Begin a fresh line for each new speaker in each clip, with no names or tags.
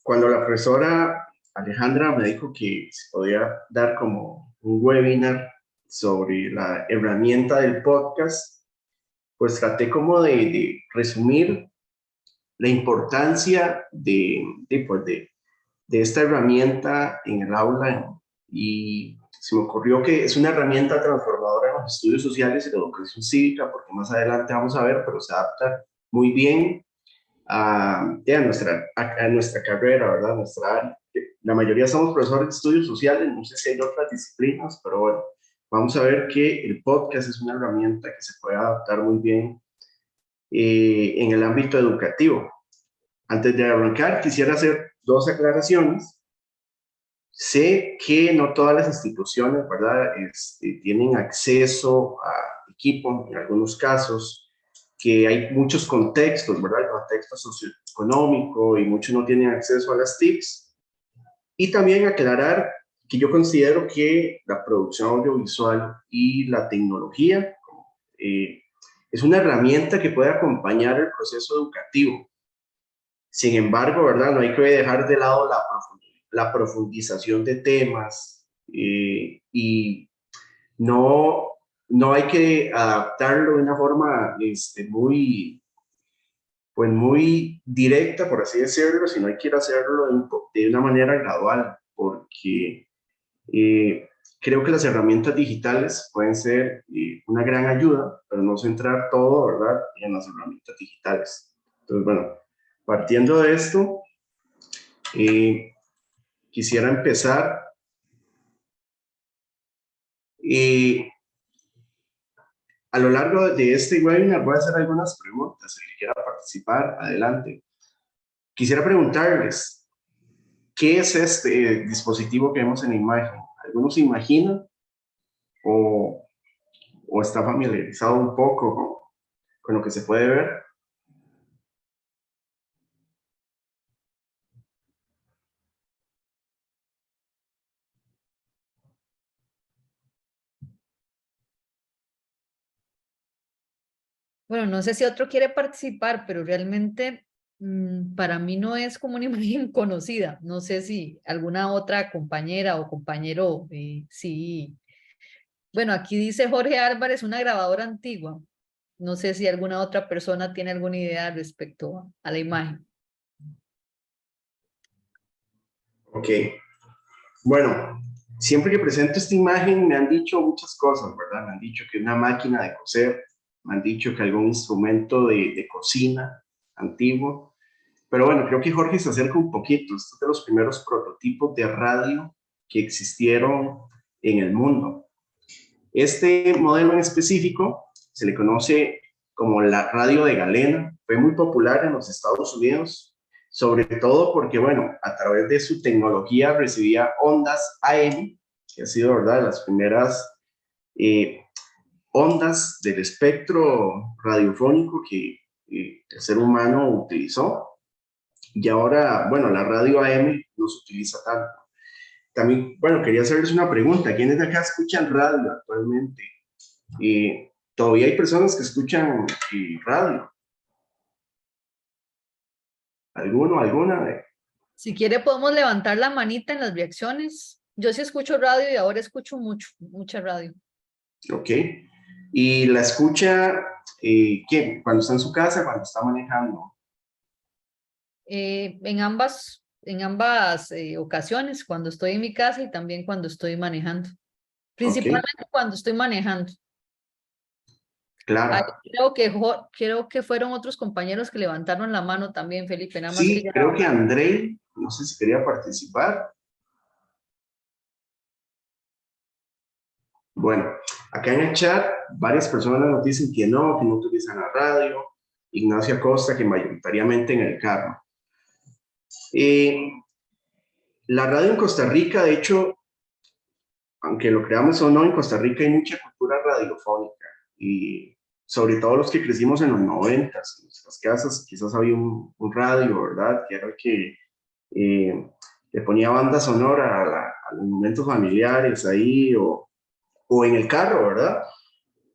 Cuando la profesora Alejandra me dijo que se podía dar como un webinar sobre la herramienta del podcast, pues traté como de resumir la importancia de esta herramienta en el aula y se me ocurrió que es una herramienta transformadora en los estudios sociales y la educación cívica, porque más adelante vamos a ver, pero se adapta muy bien a nuestra carrera, ¿verdad? Nuestra área. La mayoría somos profesores de estudios sociales, no sé si hay otras disciplinas, pero bueno, vamos a ver que el podcast es una herramienta que se puede adaptar muy bien en el ámbito educativo. Antes de arrancar, quisiera hacer dos aclaraciones. Sé que no todas las instituciones, ¿verdad? Tienen acceso a equipo en algunos casos, que hay muchos contextos, ¿verdad? El contexto socioeconómico y muchos no tienen acceso a las TICs. Y también aclarar que yo considero que la producción audiovisual y la tecnología eh, es una herramienta que puede acompañar el proceso educativo. Sin embargo, ¿verdad? No hay que dejar de lado la profundización de temas y no, no hay que adaptarlo de una forma pues muy directa, por así decirlo, sino hay que ir a hacerlo de una manera gradual, porque eh, creo que las herramientas digitales pueden ser una gran ayuda, pero no centrar todo, ¿verdad?, en las herramientas digitales. Entonces, bueno, partiendo de esto, quisiera empezar a lo largo de este webinar voy a hacer algunas preguntas. El que quiera participar, adelante. Quisiera preguntarles, ¿qué es este dispositivo que vemos en la imagen? ¿Algunos se imaginan o, o está familiarizado un poco con lo que se puede ver?
Bueno, no sé si otro quiere participar, pero realmente para mí no es como una imagen conocida. No sé si alguna otra compañera o compañero, sí. Bueno, aquí dice Jorge Álvarez, una grabadora antigua. No sé si alguna otra persona tiene alguna idea respecto a la imagen.
Ok. Bueno, siempre que presento esta imagen me han dicho muchas cosas, ¿verdad? Me han dicho que una máquina de coser, me han dicho que algún instrumento de cocina antiguo. Pero bueno, creo que Jorge se acerca un poquito. Estos es de los primeros prototipos de radio que existieron en el mundo. Este modelo en específico se le conoce como la radio de galena. Fue muy popular en los Estados Unidos, sobre todo porque, bueno, a través de su tecnología recibía ondas AM, que ha sido, ¿verdad?, las primeras eh, ondas del espectro radiofónico que el ser humano utilizó. Y ahora, bueno, la radio AM no se utiliza tanto. También, bueno, quería hacerles una pregunta. ¿Quiénes de acá escuchan radio actualmente? Todavía hay personas que escuchan radio. ¿Alguno, alguna?
Si quiere, podemos levantar la manita en las reacciones. Yo sí escucho radio y ahora escucho mucha radio.
Ok. ¿Y la escucha qué? ¿Cuando está en su casa, cuando está manejando?
En ambas ocasiones, cuando estoy en mi casa y también cuando estoy manejando.
Ok,
Principalmente cuando estoy manejando. Ahí
claro.
creo que fueron otros compañeros que levantaron la mano también, Felipe, nada más que
Sí,
ya.
creo que Andrei, no sé si quería participar. Bueno, acá en el chat varias personas nos dicen que no utilizan la radio. Ignacio Acosta, que mayoritariamente en el carro. Eh, la radio en Costa Rica, de hecho, aunque lo creamos o no, en Costa Rica hay mucha cultura radiofónica y sobre todo los que crecimos en los 90, en nuestras casas quizás había un radio, ¿verdad? Que era el que le ponía banda sonora a los momentos familiares ahí o en el carro, ¿verdad?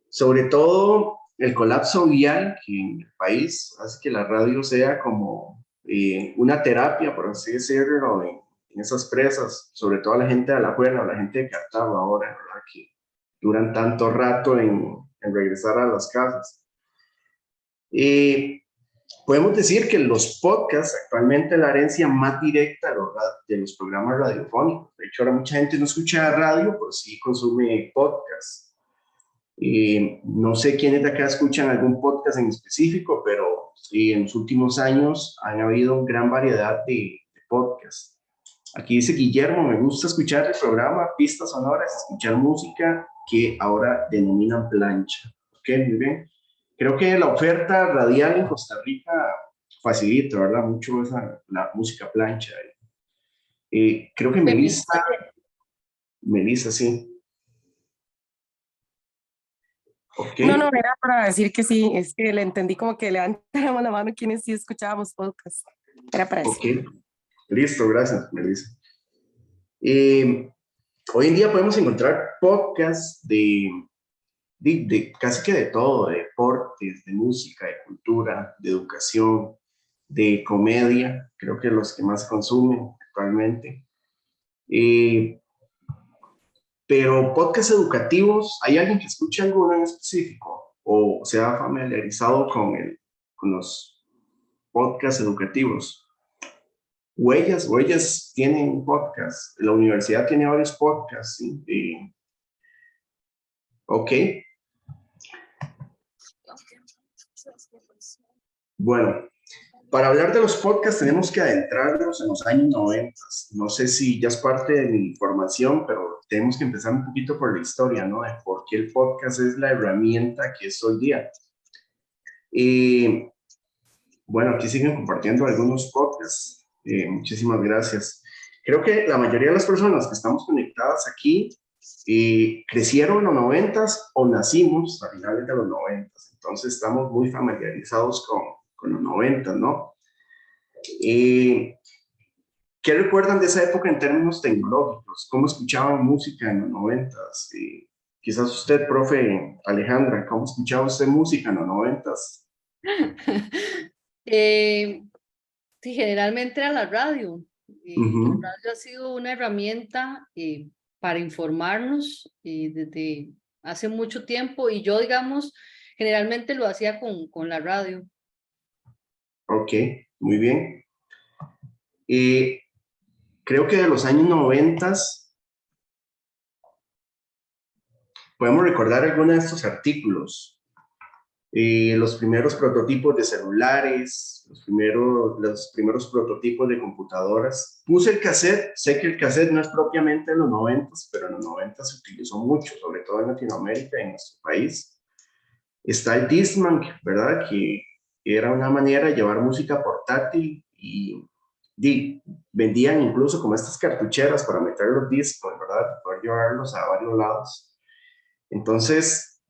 Sobre todo el colapso vial que en el país hace que la radio sea como una terapia, por así decirlo, en esas presas, sobre todo la gente de Alajuela o la gente de Cartago ahora, ¿verdad? Que duran tanto rato en regresar a las casas. Podemos decir que los podcasts actualmente es la herencia más directa de los programas radiofónicos. De hecho, ahora mucha gente no escucha radio, pero sí consume podcasts. No sé quiénes de acá escuchan algún podcast en específico, pero sí, en los últimos años han habido gran variedad de podcasts. Aquí dice Guillermo, me gusta escuchar el programa, pistas sonoras, escuchar música que ahora denominan plancha. Ok, muy bien. Creo que la oferta radial en Costa Rica facilita, ¿verdad? Mucho la música plancha. Creo que Melissa, sí. Ok,
No, no, era para decir que sí, es que le entendí como que levantáramos la mano quienes sí escuchábamos podcast. Era para eso.
ok. Listo, gracias, Melissa. Hoy en día podemos encontrar podcasts de casi que de todo, de deportes, de música, de cultura, de educación, de comedia, creo que los que más consumen actualmente. Pero podcasts educativos, ¿hay alguien que escuche alguno en específico o se ha familiarizado con los podcasts educativos? Huellas tienen podcast, la universidad tiene varios podcasts, ¿sí? Ok, bueno, para hablar de los podcasts tenemos que adentrarnos en los años 90. No sé si ya es parte de mi información, pero tenemos que empezar un poquito por la historia, ¿no? De por qué el podcast es la herramienta que es hoy día. Y bueno, aquí siguen compartiendo algunos podcasts. Muchísimas gracias. Creo que la mayoría de las personas que estamos conectadas aquí crecieron en los 90s o nacimos a finales de los 90s. Entonces estamos muy familiarizados con los 90s, ¿no? ¿Qué recuerdan de esa época en términos tecnológicos? ¿Cómo escuchaban música en los 90s? Quizás usted, profe Alejandra, ¿cómo escuchaba usted música en los 90s?
Sí, generalmente era la radio. La radio ha sido una herramienta para informarnos desde hace mucho tiempo y yo, digamos, generalmente lo hacía con la radio.
Ok, muy bien. Creo que de los años 90 podemos recordar algunos de estos artículos. Los primeros prototipos de celulares, los primeros prototipos de computadoras. Puse el cassette, sé que el cassette no es propiamente de los 90s, pero en los 90s se utilizó mucho, sobre todo en Latinoamérica y en nuestro país. Está el Discman, ¿verdad? Que era una manera de llevar música portátil y vendían incluso como estas cartucheras para meter los discos, ¿verdad? Poder llevarlos a varios lados. Entonces,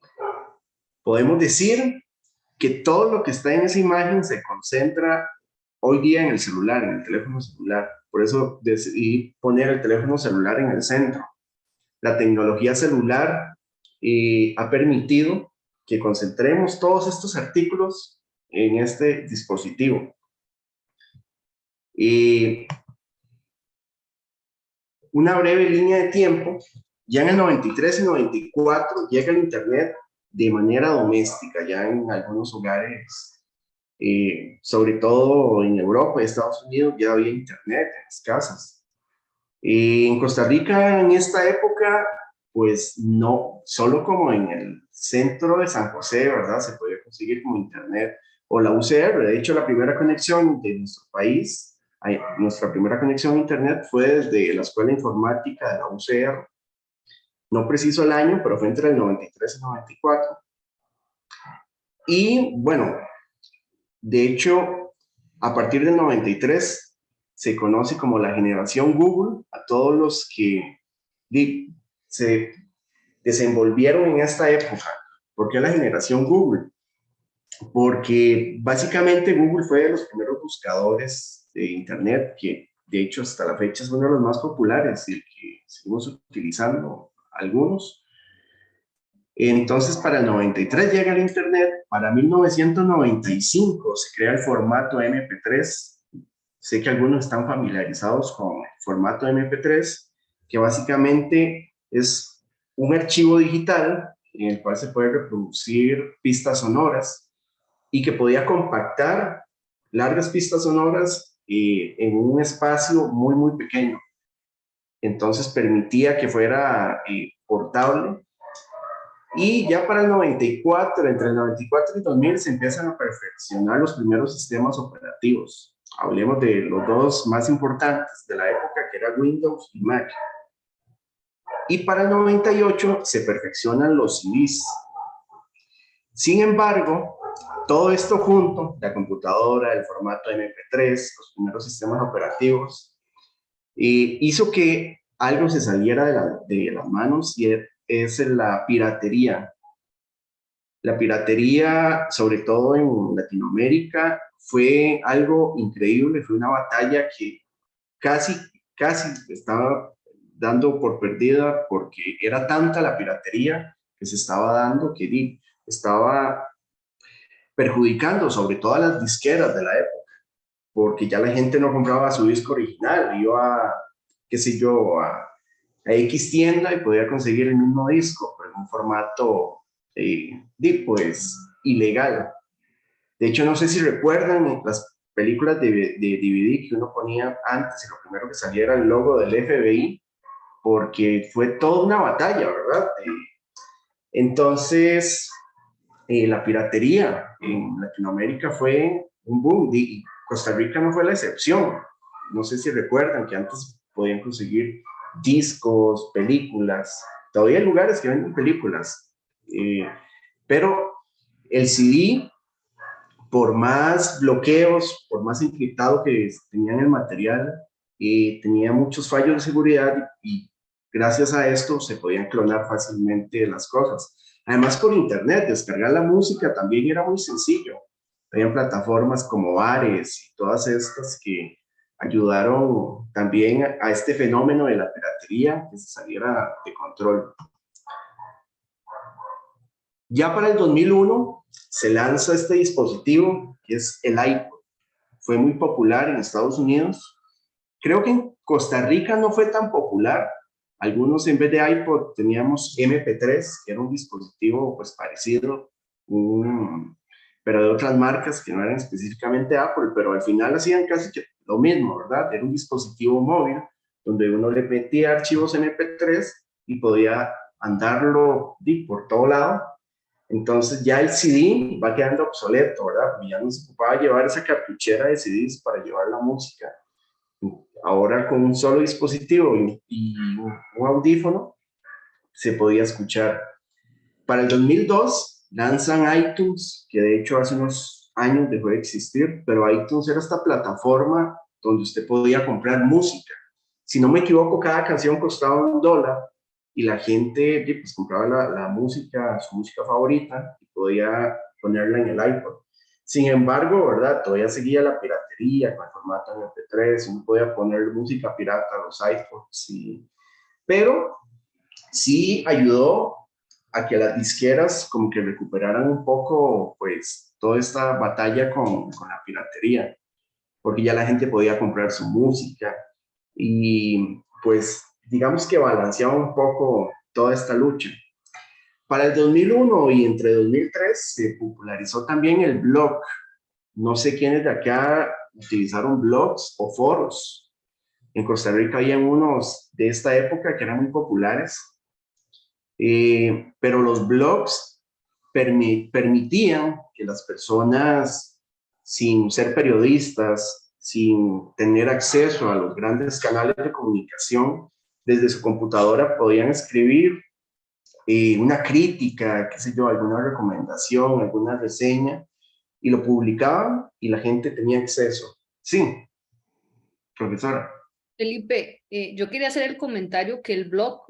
podemos decir que todo lo que está en esa imagen se concentra hoy día en el celular, en el teléfono celular. Por eso decidí poner el teléfono celular en el centro. La tecnología celular ha permitido que concentremos todos estos artículos en este dispositivo. Una breve línea de tiempo, ya en el 93 y 94 llega el Internet de manera doméstica, ya en algunos hogares, sobre todo en Europa y Estados Unidos, ya había Internet en las casas. En Costa Rica, en esta época, pues no, solo como en el centro de San José, ¿verdad? Se podía conseguir como Internet o la UCR. De hecho, la primera conexión de nuestro país, nuestra primera conexión a Internet fue desde la Escuela Informática de la UCR. No preciso el año, pero fue entre el 93 y 94. Y bueno, de hecho, a partir del 93 se conoce como la generación Google a todos los que se desenvolvieron en esta época. ¿Por qué la generación Google? Porque básicamente Google fue de los primeros buscadores de Internet, que de hecho hasta la fecha es uno de los más populares y el que seguimos utilizando algunos. Entonces, para el 93 llega el Internet, para 1995 se crea el formato MP3, Sé que algunos están familiarizados con el formato MP3, que básicamente es un archivo digital en el cual se puede reproducir pistas sonoras y que podía compactar largas pistas sonoras en un espacio muy, muy pequeño. Entonces permitía que fuera portable. Y ya para el 94, entre el 94 y 2000, se empiezan a perfeccionar los primeros sistemas operativos. Hablemos de los dos más importantes de la época, que era Windows y Mac. Y para el 98 se perfeccionan los CDs. Sin embargo, todo esto junto, la computadora, el formato MP3, los primeros sistemas operativos, hizo que algo se saliera de las manos, y es la piratería. La piratería, sobre todo en Latinoamérica, fue algo increíble, fue una batalla que casi, casi estaba dando por perdida, porque era tanta la piratería que se estaba dando que estaba perjudicando sobre todo a las disqueras de la época, porque ya la gente no compraba su disco original, iba, qué sé yo, a X tienda y podía conseguir el mismo disco, pero en un formato, pues, ilegal. De hecho, no sé si recuerdan las películas de DVD que uno ponía antes, y lo primero que salía era el logo del FBI, porque fue toda una batalla, ¿verdad? Entonces, la piratería en Latinoamérica fue un boom, y Costa Rica no fue la excepción. No sé si recuerdan que antes podían conseguir discos, películas. Todavía hay lugares que venden películas, pero el CD, por más bloqueos, por más encriptado que tenían el material, tenía muchos fallos de seguridad, y gracias a esto se podían clonar fácilmente las cosas. Además, por internet, descargar la música también era muy sencillo. Habían plataformas como Ares y todas estas que ayudaron también a este fenómeno de la piratería que se saliera de control. Ya para el 2001 se lanza este dispositivo que es el iPod. Fue muy popular en Estados Unidos. Creo que en Costa Rica no fue tan popular. Algunos, en vez de iPod, teníamos MP3, que era un dispositivo pues parecido, pero de otras marcas que no eran específicamente Apple, pero al final hacían casi que lo mismo, ¿verdad? Era un dispositivo móvil donde uno le metía archivos MP3 y podía andarlo por todo lado. Entonces ya el CD va quedando obsoleto, ¿verdad? Porque ya no se ocupaba llevar esa cartuchera de CDs para llevar la música. Ahora con un solo dispositivo y un audífono se podía escuchar. Para el 2002 lanzan iTunes, que de hecho hace unos años dejó de existir, pero iTunes era esta plataforma donde usted podía comprar música. Si no me equivoco, cada canción costaba $1, y la gente pues compraba la música, su música favorita, y podía ponerla en el iPod. Sin embargo, ¿verdad? Todavía seguía la piratería con el formato MP3, uno podía poner música pirata a los iPods, pero sí ayudó a que las disqueras como que recuperaran un poco, pues, toda esta batalla con la piratería, porque ya la gente podía comprar su música, y pues digamos que balanceaba un poco toda esta lucha. Para el 2001 y entre 2003 se popularizó también el blog. No sé quiénes de acá utilizaron blogs o foros. En Costa Rica había unos de esta época que eran muy populares, pero los blogs permitían que las personas, sin ser periodistas, sin tener acceso a los grandes canales de comunicación, desde su computadora podían escribir una crítica, qué sé yo, alguna recomendación, alguna reseña, y lo publicaban y la gente tenía acceso. Sí, profesora.
Felipe, yo quería hacer el comentario que el blog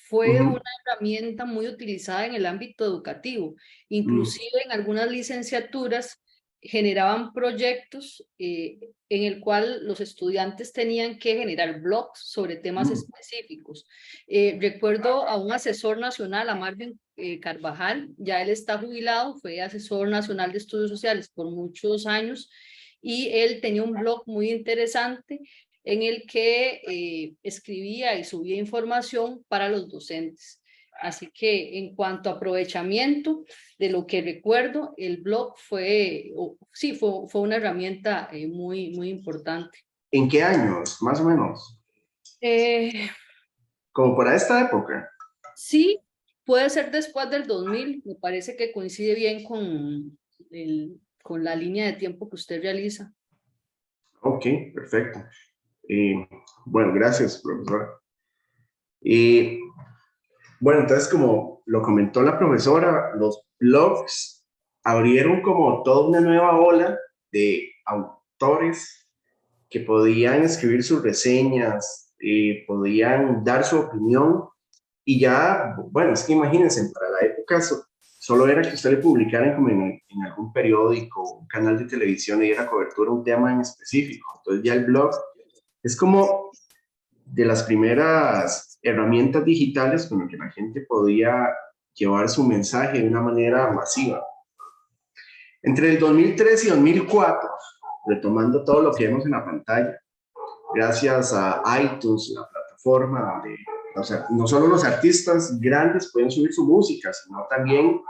fue una herramienta muy utilizada en el ámbito educativo. Inclusive en algunas licenciaturas generaban proyectos en el cual los estudiantes tenían que generar blogs sobre temas específicos. Recuerdo a un asesor nacional, a Marvin Carvajal, ya él está jubilado, fue asesor nacional de estudios sociales por muchos años,
y él tenía un blog muy interesante en el que escribía y subía información para los docentes. Así que en cuanto a aprovechamiento, de lo que recuerdo, el blog sí, fue una herramienta muy importante.
¿En qué años, más o menos?
Eh,
Como para esta época.
sí, puede ser después del 2000, me parece que coincide bien con la línea de tiempo que usted realiza.
Ok, perfecto. Bueno, gracias, profesora. Y bueno, entonces, como lo comentó la profesora, los blogs abrieron como toda una nueva ola de autores que podían escribir sus reseñas, podían dar su opinión y ya, bueno, es que imagínense, para la época solo era que usted le publicara como en algún periódico, un canal de televisión y diera cobertura a un tema en específico. Entonces ya el blog es como de las primeras herramientas digitales con las que la gente podía llevar su mensaje de una manera masiva. Entre el 2003 y 2004, retomando todo lo que vemos en la pantalla, gracias a iTunes, la plataforma donde, o sea, no solo los artistas grandes pueden subir su música, sino también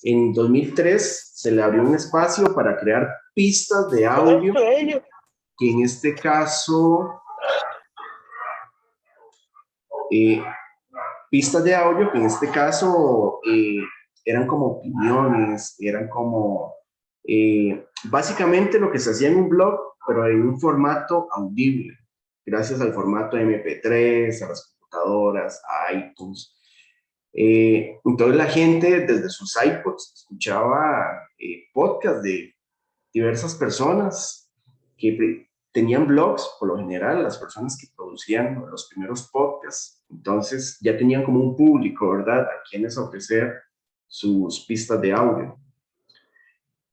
en 2003 se le abrió un espacio para crear pistas de audio, que en este caso pistas de audio que en este caso eran como opiniones, eran como básicamente lo que se hacía en un blog, pero en un formato audible, gracias al formato MP3, a las computadoras, a iTunes. Entonces la gente desde sus iPods escuchaba podcasts de diversas personas que tenían blogs, por lo general, las personas que producían los primeros podcasts. Entonces ya tenían como un público, ¿verdad?, a quienes ofrecer sus pistas de audio.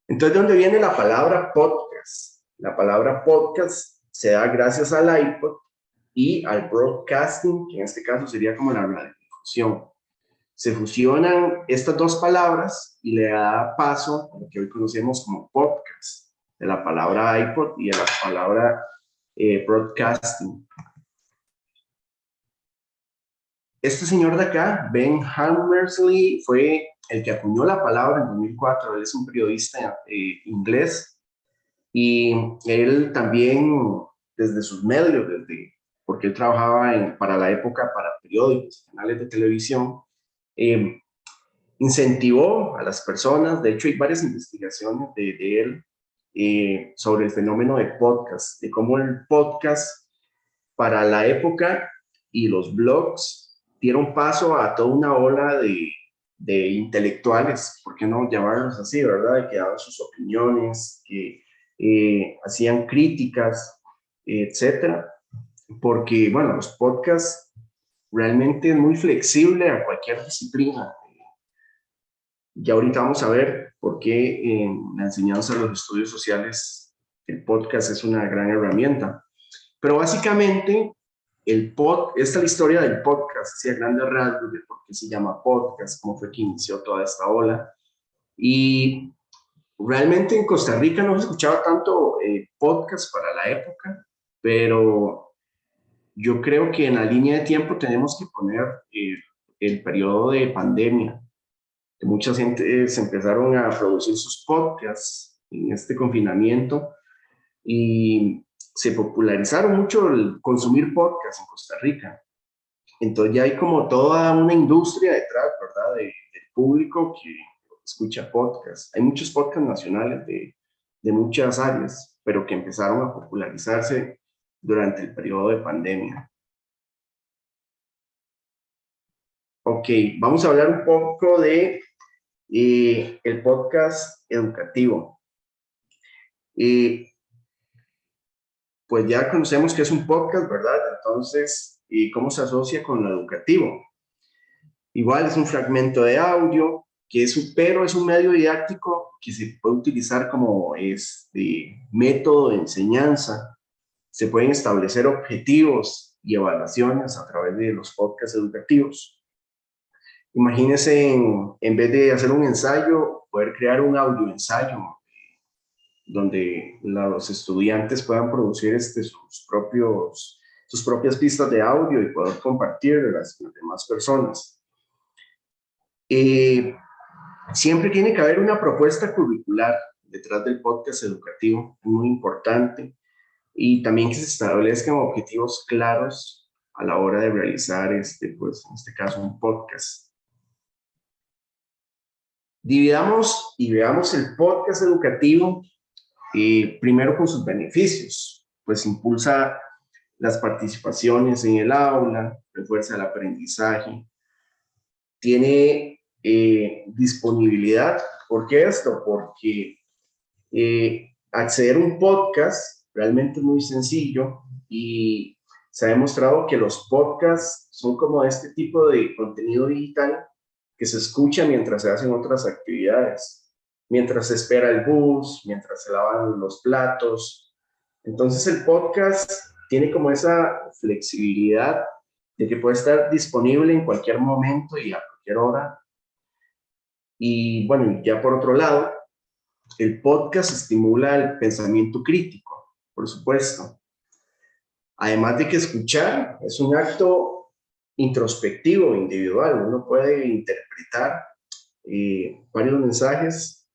Entonces, ¿de dónde viene la palabra podcast? La palabra podcast se da gracias al iPod y al broadcasting, que en este caso sería como la radiodifusión. Se fusionan estas dos palabras y le da paso a lo que hoy conocemos como podcast, de la palabra iPod y de la palabra broadcasting. Este señor de acá, Ben Hammersley, fue el que acuñó la palabra en 2004. Él es un periodista inglés y él también, desde sus medios, porque él trabajaba para la época para periódicos, canales de televisión, incentivó a las personas. De hecho, hay varias investigaciones de él sobre el fenómeno de podcast, de cómo el podcast para la época y los blogs dieron paso a toda una ola de intelectuales, ¿por qué no llamarlos así, verdad? Que daban sus opiniones, que hacían críticas, etcétera. Porque, bueno, los podcasts realmente es muy flexible a cualquier disciplina. Ya ahorita vamos a ver por qué en la enseñanza de los estudios sociales el podcast es una gran herramienta. Pero básicamente, esta es la historia del podcast, así a grandes rasgos de por qué se llama podcast, cómo fue que inició toda esta ola. Y realmente en Costa Rica no se escuchaba tanto podcast para la época, pero yo creo que en la línea de tiempo tenemos que poner el periodo de pandemia. Mucha gente se empezaron a producir sus podcasts en este confinamiento y se popularizaron mucho el consumir podcasts en Costa Rica. Entonces ya hay como toda una industria detrás, ¿verdad?, del público que escucha podcasts. Hay muchos podcasts nacionales de muchas áreas, pero que empezaron a popularizarse durante el periodo de pandemia. Ok, vamos a hablar un poco de el podcast educativo. Pues ya conocemos que es un podcast, ¿verdad? Entonces, ¿cómo se asocia con lo educativo? Igual es un fragmento de audio, pero es un medio didáctico que se puede utilizar como método de enseñanza. Se pueden establecer objetivos y evaluaciones a través de los podcasts educativos. Imagínense, en vez de hacer un ensayo, poder crear un audio ensayo donde los estudiantes puedan producir sus propias pistas de audio y poder compartirlas con las demás personas. Siempre tiene que haber una propuesta curricular detrás del podcast educativo, muy importante, y también que se establezcan objetivos claros a la hora de realizar pues, en este caso, un podcast. Dividamos y veamos el podcast educativo primero con sus beneficios, pues impulsa las participaciones en el aula, refuerza el aprendizaje, tiene disponibilidad. ¿Por qué esto? Porque acceder a un podcast realmente es muy sencillo y se ha demostrado que los podcasts son como este tipo de contenido digital que se escucha mientras se hacen otras actividades, mientras se espera el bus, mientras se lavan los platos. Entonces el podcast tiene como esa flexibilidad de que puede estar disponible en cualquier momento y a cualquier hora. Y bueno, ya por otro lado, el podcast estimula el pensamiento crítico, por supuesto. Además de que escuchar es un acto introspectivo, individual. Uno puede interpretar varios mensajes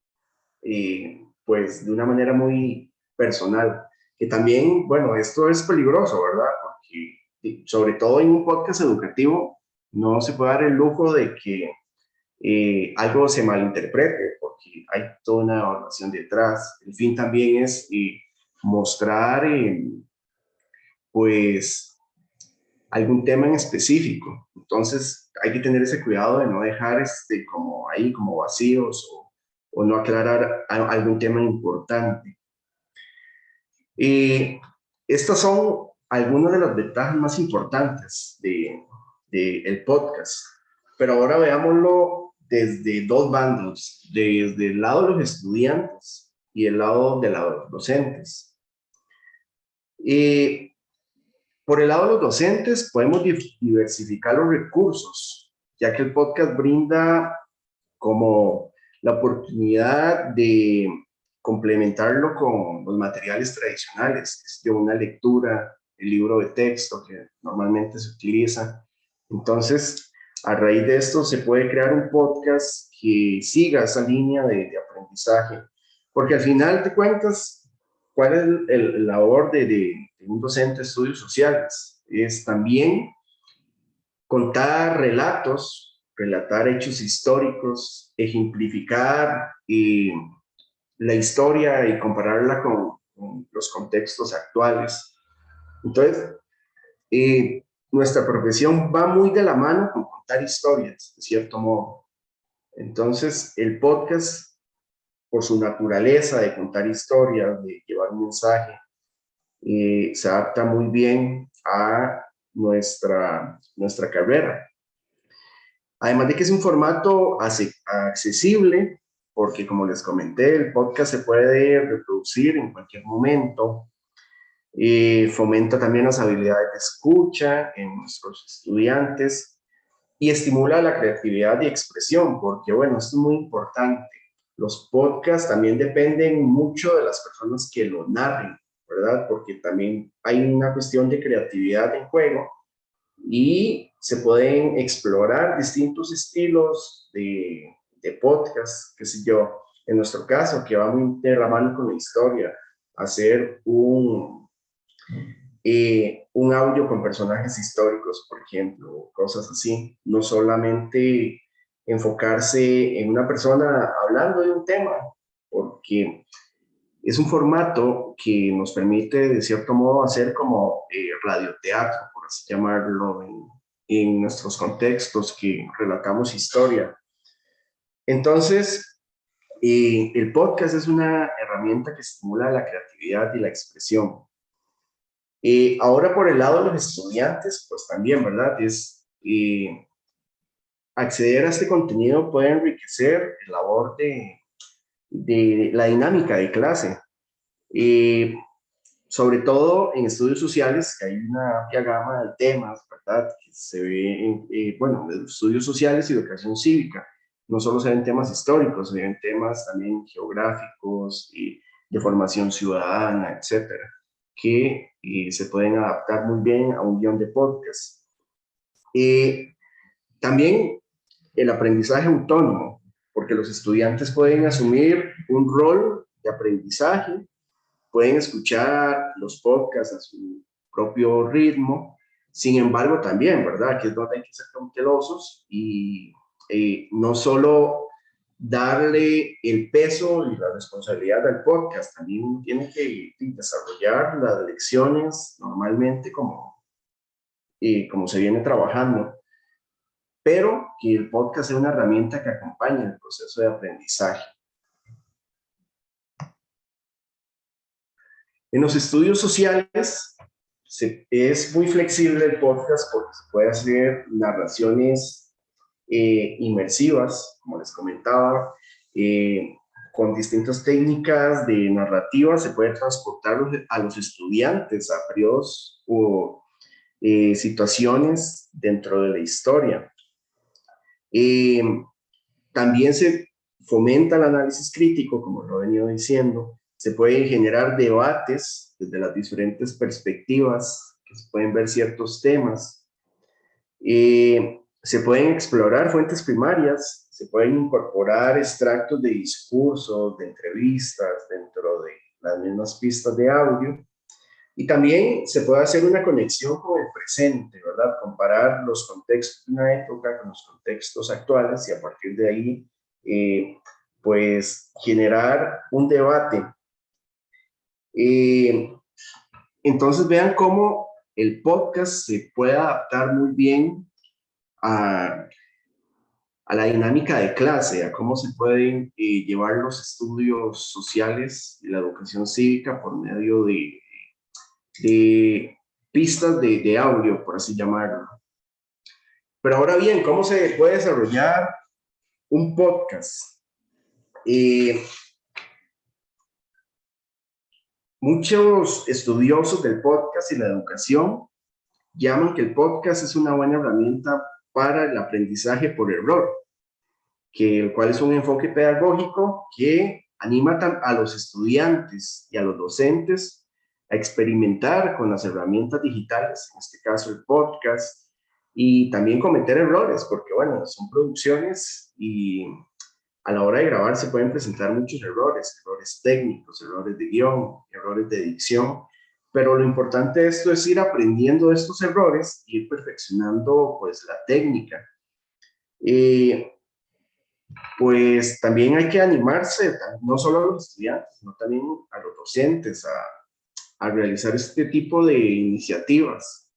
pues de una manera muy personal. Que también, bueno, esto es peligroso, ¿verdad? Porque sobre todo en un podcast educativo no se puede dar el lujo de que algo se malinterprete, porque hay toda una evaluación detrás. El fin también es mostrar, pues, algún tema en específico. Entonces, hay que tener ese cuidado de no dejar como ahí, como vacíos o no aclarar algún tema importante. Estas son algunas de las ventajas más importantes del podcast. Pero ahora veámoslo desde dos bandos, desde el lado de los estudiantes y el lado de los docentes. Por el lado de los docentes podemos diversificar los recursos, ya que el podcast brinda como la oportunidad de complementarlo con los materiales tradicionales, de una lectura, el libro de texto que normalmente se utiliza. Entonces, a raíz de esto se puede crear un podcast que siga esa línea de aprendizaje, porque al final te cuentas cuál es la labor de un docente de estudios sociales. Es también contar relatos, relatar hechos históricos, ejemplificar la historia y compararla con los contextos actuales. Entonces, nuestra profesión va muy de la mano con contar historias, de cierto modo. Entonces, el podcast, por su naturaleza de contar historias, de llevar un mensaje, se adapta muy bien a nuestra carrera. Además de que es un formato accesible, porque como les comenté, el podcast se puede reproducir en cualquier momento. Fomenta también las habilidades de escucha en nuestros estudiantes y estimula la creatividad y expresión, porque bueno, esto es muy importante. Los podcasts también dependen mucho de las personas que lo narren, ¿verdad? Porque también hay una cuestión de creatividad en juego y se pueden explorar distintos estilos de podcast, qué sé yo, en nuestro caso, que va muy de la mano con la historia, hacer un audio con personajes históricos, por ejemplo, cosas así, no solamente enfocarse en una persona hablando de un tema, porque es un formato que nos permite, de cierto modo, hacer como radioteatro, por así llamarlo, en nuestros contextos que relatamos historia. Entonces, el podcast es una herramienta que estimula la creatividad y la expresión. Ahora, por el lado de los estudiantes, pues también, ¿verdad? Acceder a este contenido puede enriquecer la labor de la dinámica de clase. Sobre todo en estudios sociales, que hay una amplia gama de temas, ¿verdad? Que se ve en estudios sociales y educación cívica. No solo se ven temas históricos, se ven temas también geográficos, de formación ciudadana, etcétera, que se pueden adaptar muy bien a un guión de podcast. También el aprendizaje autónomo, porque los estudiantes pueden asumir un rol de aprendizaje, pueden escuchar los podcasts a su propio ritmo. Sin embargo, también, ¿verdad? Que es donde hay que ser cautelosos y no solo darle el peso y la responsabilidad del podcast, también tiene que desarrollar las lecciones normalmente como se viene trabajando, pero que el podcast sea una herramienta que acompañe el proceso de aprendizaje. En los estudios sociales es muy flexible el podcast porque se puede hacer narraciones inmersivas, como les comentaba, con distintas técnicas de narrativa se puede transportar a los estudiantes a periodos o situaciones dentro de la historia. También se fomenta el análisis crítico, como lo he venido diciendo. Se pueden generar debates desde las diferentes perspectivas que se pueden ver ciertos temas. Se pueden explorar fuentes primarias, se pueden incorporar extractos de discursos, de entrevistas dentro de las mismas pistas de audio. Y también se puede hacer una conexión con el presente, ¿verdad? Comparar los contextos de una época con los contextos actuales y a partir de ahí, pues, generar un debate. Entonces, vean cómo el podcast se puede adaptar muy bien a la dinámica de clase, a cómo se pueden llevar los estudios sociales y la educación cívica por medio de pistas de audio, por así llamarlo. Pero ahora bien, ¿cómo se puede desarrollar un podcast? Muchos estudiosos del podcast y la educación llaman que el podcast es una buena herramienta para el aprendizaje por error, el cual es un enfoque pedagógico que anima a los estudiantes y a los docentes a experimentar con las herramientas digitales, en este caso el podcast, y también cometer errores, porque bueno, son producciones y a la hora de grabar se pueden presentar muchos errores, errores técnicos, errores de guión, errores de dicción, pero lo importante de esto es ir aprendiendo de estos errores y ir perfeccionando pues la técnica. Pues también hay que animarse, no solo a los estudiantes, sino también a los docentes a realizar este tipo de iniciativas.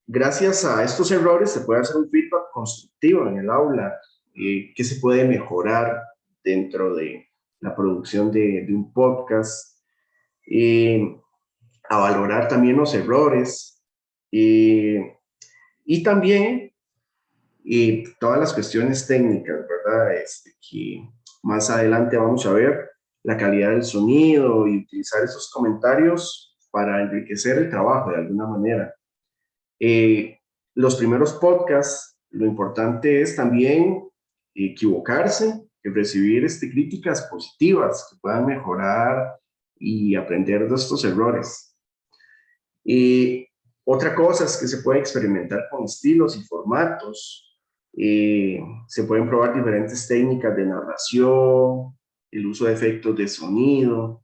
Gracias a estos errores se puede hacer un feedback constructivo en el aula, que se puede mejorar dentro de la producción de un podcast, a valorar también los errores y también todas las cuestiones técnicas, ¿verdad? Que más adelante vamos a ver la calidad del sonido y utilizar esos comentarios para enriquecer el trabajo de alguna manera. Los primeros podcasts, lo importante es también equivocarse y recibir críticas positivas que puedan mejorar y aprender de estos errores. Otra cosa es que se puede experimentar con estilos y formatos. Se pueden probar diferentes técnicas de narración, el uso de efectos de sonido,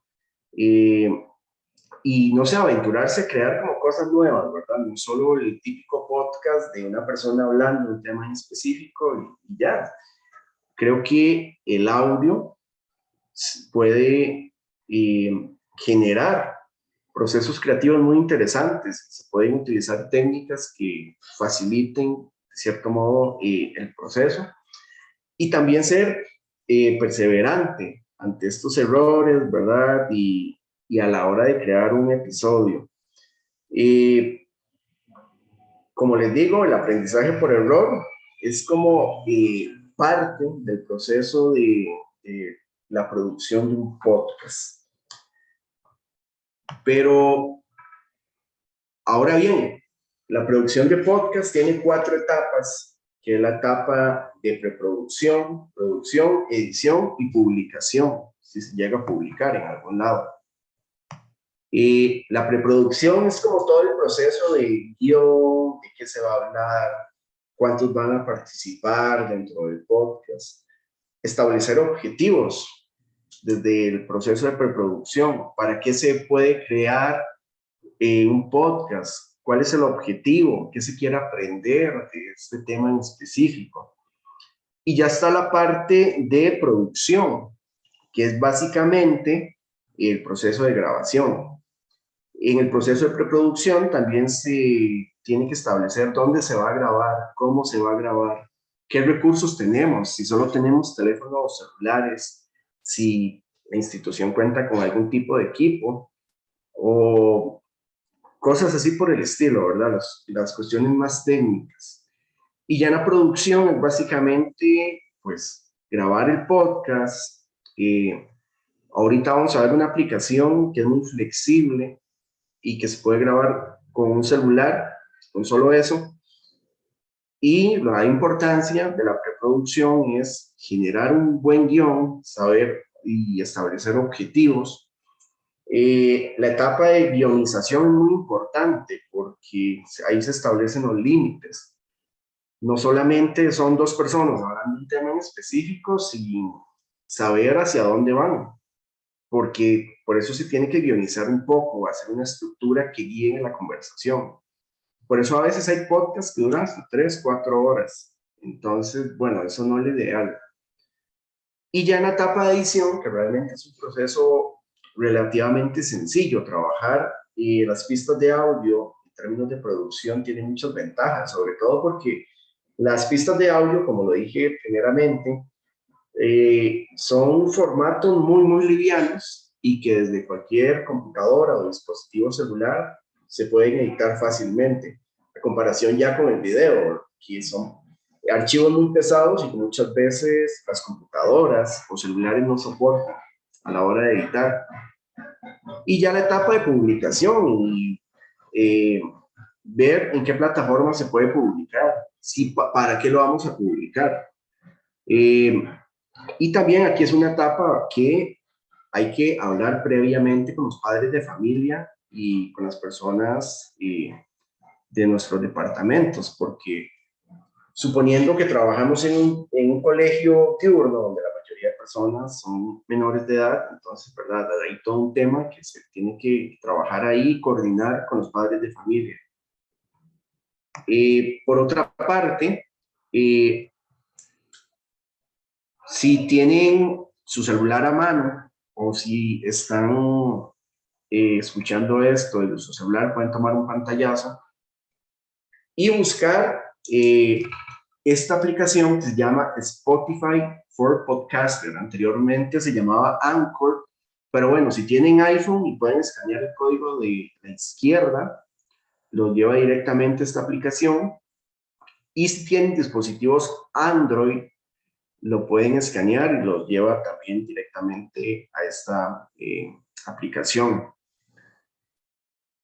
y no sé, aventurarse a crear como cosas nuevas, ¿verdad? No solo el típico podcast de una persona hablando de un tema en específico y ya. Creo que el audio puede generar procesos creativos muy interesantes. Se pueden utilizar técnicas que faciliten, de cierto modo, el proceso y también ser perseverante ante estos errores, ¿verdad? Y a la hora de crear un episodio. Como les digo, el aprendizaje por error es como parte del proceso de la producción de un podcast. Pero, ahora bien, la producción de podcast tiene 4 etapas, que es la etapa de preproducción, producción, edición y publicación. si se llega a publicar en algún lado. Y la preproducción es como todo el proceso de guión, de qué se va a hablar, cuántos van a participar dentro del podcast, establecer objetivos desde el proceso de preproducción, para qué se puede crear un podcast, cuál es el objetivo, qué se quiere aprender de este tema en específico. Y ya está la parte de producción, que es básicamente el proceso de grabación. En el proceso de preproducción también se tiene que establecer dónde se va a grabar, cómo se va a grabar, qué recursos tenemos, si solo tenemos teléfonos celulares, si la institución cuenta con algún tipo de equipo o cosas así por el estilo, ¿verdad? Las cuestiones más técnicas. Y ya en la producción es básicamente, pues, grabar el podcast. Ahorita vamos a ver una aplicación que es muy flexible y que se puede grabar con un celular, con solo eso. Y la importancia de la preproducción es generar un buen guión, saber y establecer objetivos. La etapa de guionización es muy importante porque ahí se establecen los límites. No solamente son dos personas hablando de un tema en específico sin saber hacia dónde van, porque por eso se tiene que guionizar un poco, hacer una estructura que guíe la conversación. Por eso a veces hay podcasts que duran hasta 3, 4 horas. Entonces, bueno, eso no es lo ideal. Y ya en la etapa de edición, que realmente es un proceso relativamente sencillo, trabajar las pistas de audio en términos de producción tiene muchas ventajas, sobre todo porque las pistas de audio, como lo dije primeramente, son formatos muy livianos y que desde cualquier computadora o dispositivo celular se pueden editar fácilmente. A comparación ya con el video, que son archivos muy pesados y que muchas veces las computadoras o celulares no soportan a la hora de editar. Y ya la etapa de publicación y ver en qué plataforma se puede publicar, para qué lo vamos a publicar. Y también aquí es una etapa que hay que hablar previamente con los padres de familia y con las personas de nuestros departamentos, porque suponiendo que trabajamos en un colegio diurno donde la mayoría de personas son menores de edad, entonces, ¿verdad? Hay todo un tema que se tiene que trabajar ahí y coordinar con los padres de familia. Por otra parte, si tienen su celular a mano o si están escuchando esto de su celular, pueden tomar un pantallazo y buscar esta aplicación que se llama Spotify for Podcaster. Anteriormente se llamaba Anchor, pero bueno, si tienen iPhone y pueden escanear el código de la izquierda, los lleva directamente a esta aplicación. Y si tienen dispositivos Android, lo pueden escanear y los lleva también directamente a esta aplicación.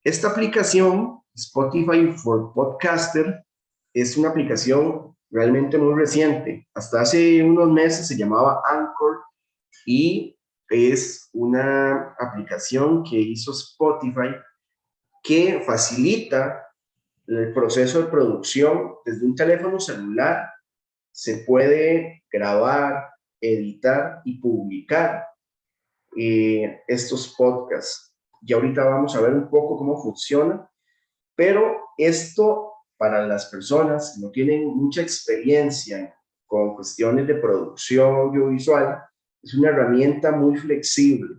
Esta aplicación, Spotify for Podcaster, es una aplicación realmente muy reciente. Hasta hace unos meses se llamaba Anchor y es una aplicación que hizo Spotify que facilita el proceso de producción desde un teléfono celular. Se puede grabar, editar y publicar estos podcasts. Y ahorita vamos a ver un poco cómo funciona, pero esto para las personas que no tienen mucha experiencia con cuestiones de producción audiovisual es una herramienta muy flexible,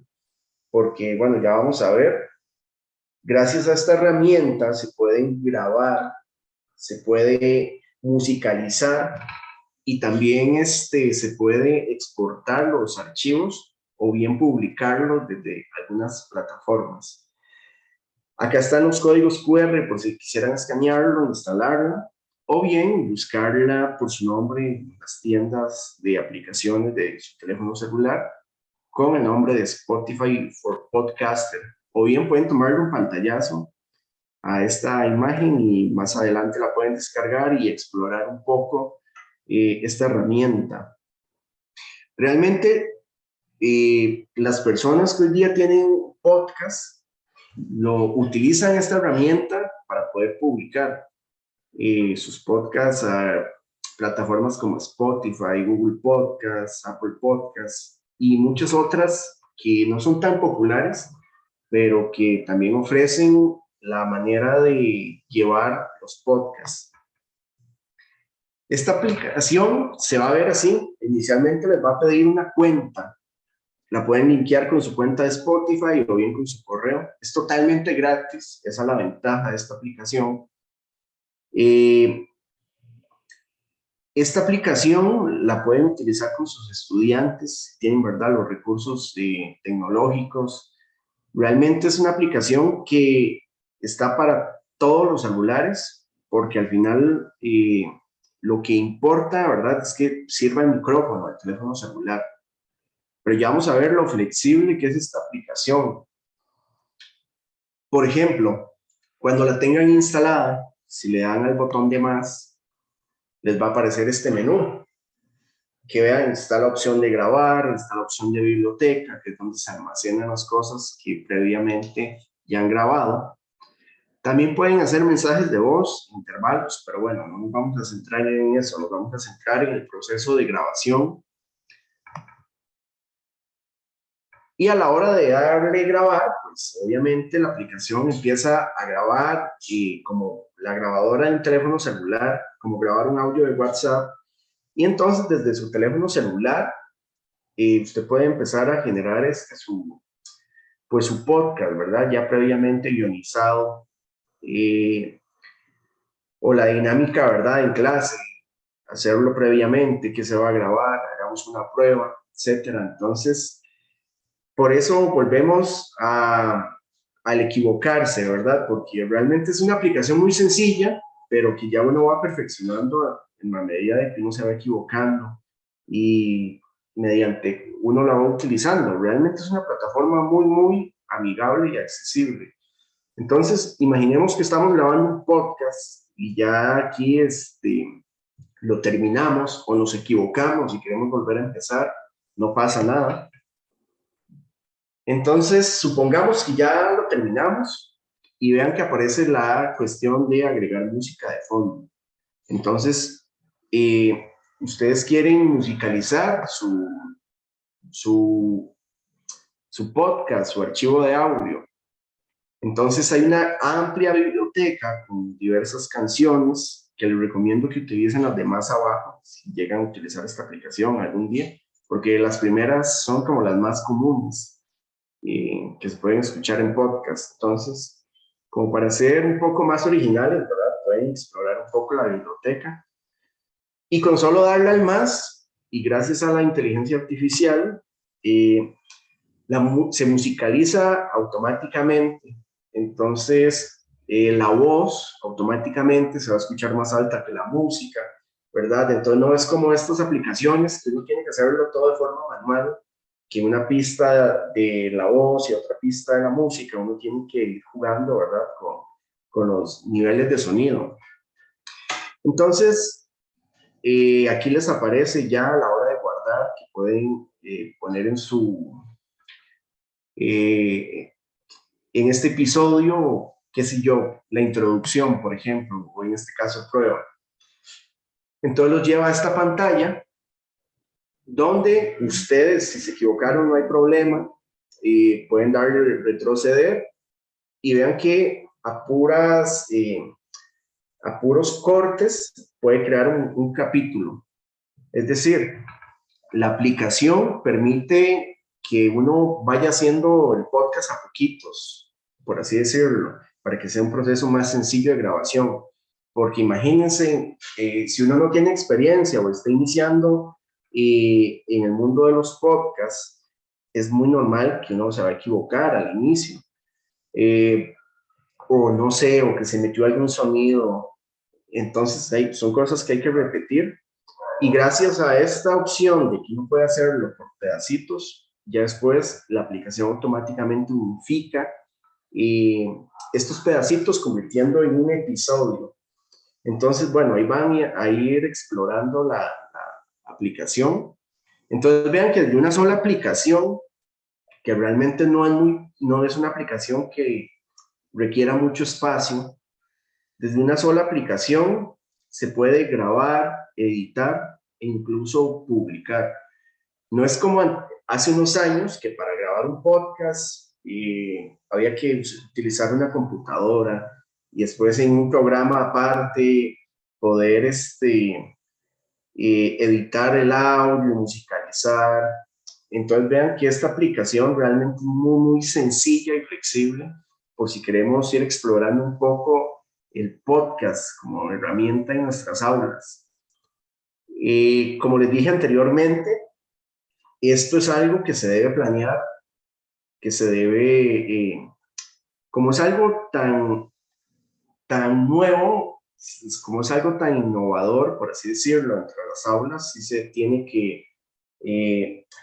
porque bueno, ya vamos a ver, gracias a esta herramienta se pueden grabar, se puede musicalizar y también se puede exportar los archivos o bien publicarlos desde algunas plataformas. Acá están los códigos QR por si quisieran escanearlo, instalarla, o bien buscarla por su nombre en las tiendas de aplicaciones de su teléfono celular con el nombre de Spotify for Podcaster. O bien pueden tomarle un pantallazo a esta imagen y más adelante la pueden descargar y explorar un poco esta herramienta. Realmente las personas que hoy día tienen podcast utilizan esta herramienta para poder publicar sus podcasts a plataformas como Spotify, Google Podcasts, Apple Podcasts y muchas otras que no son tan populares, pero que también ofrecen la manera de llevar los podcasts. Esta aplicación se va a ver así. Inicialmente les va a pedir una cuenta. La pueden linkear con su cuenta de Spotify o bien con su correo. Es totalmente gratis. Esa es la ventaja de esta aplicación. Esta aplicación la pueden utilizar con sus estudiantes si tienen, ¿verdad?, los recursos tecnológicos. Realmente es una aplicación que está para todos los celulares, porque al final lo que importa, ¿verdad?, es que sirva el micrófono del teléfono celular. Pero ya vamos a ver lo flexible que es esta aplicación. Por ejemplo, cuando la tengan instalada, si le dan al botón de más, les va a aparecer este menú. Que vean, está la opción de grabar, está la opción de biblioteca, que es donde se almacenan las cosas que previamente ya han grabado. También pueden hacer mensajes de voz, intervalos, pero bueno, no nos vamos a centrar en eso, nos vamos a centrar en el proceso de grabación. Y a la hora de darle grabar, pues obviamente la aplicación empieza a grabar y como la grabadora de un teléfono celular, como grabar un audio de WhatsApp. Y entonces desde su teléfono celular, usted puede empezar a generar su podcast, ¿verdad? Ya previamente guionizado. O la dinámica, ¿verdad?, en clase, hacerlo previamente, que se va a grabar, hagamos una prueba, etcétera. Entonces, por eso volvemos al equivocarse, ¿verdad? Porque realmente es una aplicación muy sencilla, pero que ya uno va perfeccionando en la medida de que uno se va equivocando y mediante uno la va utilizando. Realmente es una plataforma muy, muy amigable y accesible. Entonces, imaginemos que estamos grabando un podcast y ya aquí lo terminamos o nos equivocamos y queremos volver a empezar, no pasa nada. Entonces, supongamos que ya lo terminamos y vean que aparece la cuestión de agregar música de fondo. Entonces, ustedes quieren musicalizar su podcast, su archivo de audio. Entonces hay una amplia biblioteca con diversas canciones que les recomiendo que utilicen las de más abajo si llegan a utilizar esta aplicación algún día, porque las primeras son como las más comunes que se pueden escuchar en podcast. Entonces, como para ser un poco más originales, ¿verdad?, pueden explorar un poco la biblioteca y con solo darle al más y gracias a la inteligencia artificial se musicaliza automáticamente. Entonces, la voz automáticamente se va a escuchar más alta que la música, ¿verdad? Entonces, no es como estas aplicaciones que uno tiene que hacerlo todo de forma manual, que una pista de la voz y otra pista de la música, uno tiene que ir jugando, ¿verdad?, con los niveles de sonido. Entonces, aquí les aparece ya a la hora de guardar, que pueden poner en este episodio, qué sé yo, la introducción, por ejemplo, o en este caso prueba. Entonces los lleva a esta pantalla donde ustedes, si se equivocaron, no hay problema, pueden darle retroceder y vean que a puros cortes puede crear un capítulo. Es decir, la aplicación permite que uno vaya haciendo el podcast a poquitos, por así decirlo, para que sea un proceso más sencillo de grabación. Porque imagínense, si uno no tiene experiencia o está iniciando en el mundo de los podcasts, es muy normal que uno se va a equivocar al inicio. O no sé, o que se metió algún sonido. Entonces, son cosas que hay que repetir. Y gracias a esta opción de que uno puede hacerlo por pedacitos, ya después la aplicación automáticamente unifica estos pedacitos convirtiendo en un episodio. Entonces, bueno, ahí van a ir explorando la aplicación Entonces vean que de una sola aplicación, que realmente no es una aplicación que requiera mucho espacio, desde una sola aplicación se puede grabar, editar e incluso publicar. No es como hace unos años que para grabar un podcast había que utilizar una computadora y después en un programa aparte poder editar el audio, musicalizar. Entonces vean que esta aplicación realmente es muy sencilla y flexible por si queremos ir explorando un poco el podcast como herramienta en nuestras aulas. Como les dije anteriormente, esto es algo que se debe planear, que se debe, como es algo tan nuevo, como es algo tan innovador, por así decirlo, entre las aulas, sí se tiene que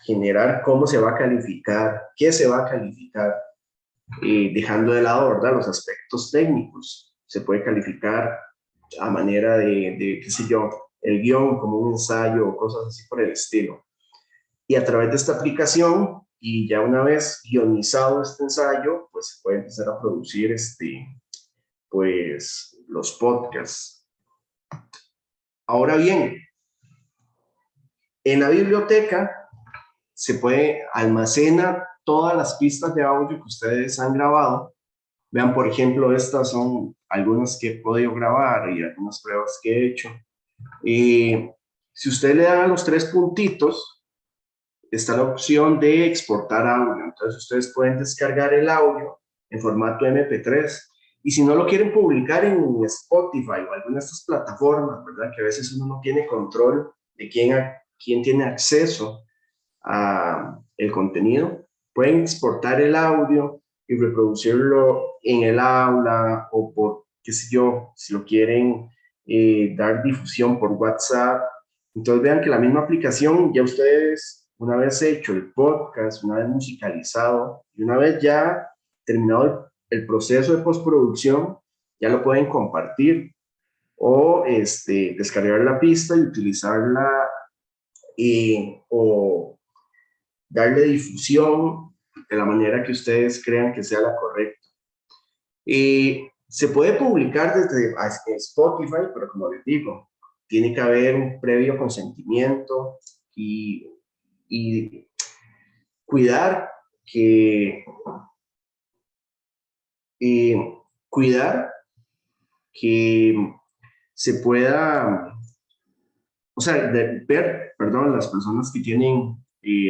generar cómo se va a calificar, qué se va a calificar, dejando de lado, ¿verdad?, los aspectos técnicos. Se puede calificar a manera qué sé yo, el guión como un ensayo o cosas así por el estilo. Y a través de esta aplicación, y ya una vez guionizado este ensayo, pues se puede empezar a producir pues, los podcasts. Ahora bien, en la biblioteca se puede almacenar todas las pistas de audio que ustedes han grabado. Vean, por ejemplo, estas son algunas que he podido grabar y algunas pruebas que he hecho. Si ustedes le dan a los 3 puntitos, está la opción de exportar audio. Entonces ustedes pueden descargar el audio en formato MP3. Y si no lo quieren publicar en Spotify o alguna de estas plataformas, ¿verdad?, que a veces uno no tiene control de quién tiene acceso a el contenido, pueden exportar el audio y reproducirlo en el aula o por, qué sé yo, si lo quieren dar difusión por WhatsApp. Entonces vean que la misma aplicación, ya ustedes, una vez hecho el podcast, una vez musicalizado y una vez ya terminado el proceso de postproducción, ya lo pueden compartir o descargar la pista y utilizarla o darle difusión de la manera que ustedes crean que sea la correcta. Se puede publicar desde Spotify, pero como les digo, tiene que haber un previo consentimiento y cuidar que se pueda, o sea, las personas que tienen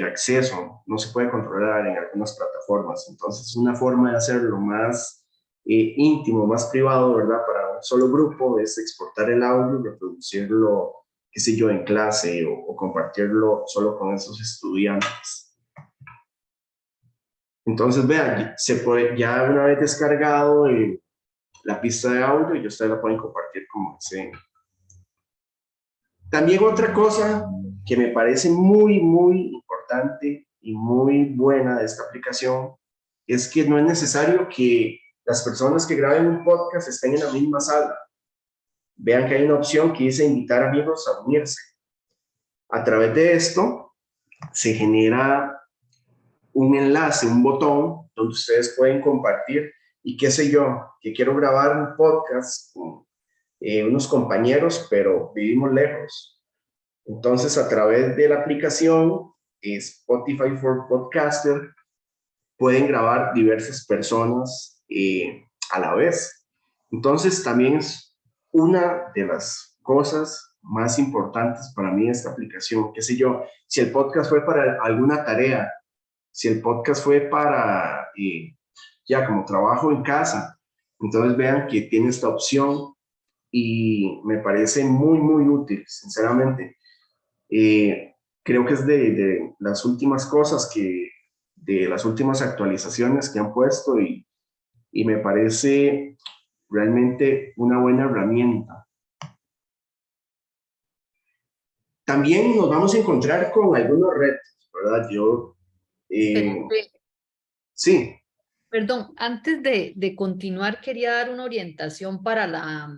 acceso, no se puede controlar en algunas plataformas. Entonces, es una forma de hacerlo más íntimo, más privado, ¿verdad? Para un solo grupo es exportar el audio y reproducirlo, qué sé yo, en clase o compartirlo solo con esos estudiantes. Entonces, vean, se puede, ya una vez descargado la pista de audio, y ustedes la pueden compartir como deseen. También otra cosa que me parece muy importante y muy buena de esta aplicación es que no es necesario que las personas que graben un podcast estén en la misma sala. Vean que hay una opción que dice invitar amigos a unirse. A través de esto se genera un enlace, un botón donde ustedes pueden compartir y qué sé yo, que quiero grabar un podcast con unos compañeros, pero vivimos lejos. Entonces, a través de la aplicación Spotify for Podcaster, pueden grabar diversas personas a la vez. Entonces, también es una de las cosas más importantes para mí esta aplicación. Qué sé yo, si el podcast fue para alguna tarea, si el podcast fue para ya como trabajo en casa, entonces vean que tiene esta opción y me parece muy útil, sinceramente. Creo que es de las últimas cosas de las últimas actualizaciones que han puesto y me parece realmente una buena herramienta. También nos vamos a encontrar con algunos retos, ¿verdad? Sí.
Perdón, antes de continuar, quería dar una orientación para la,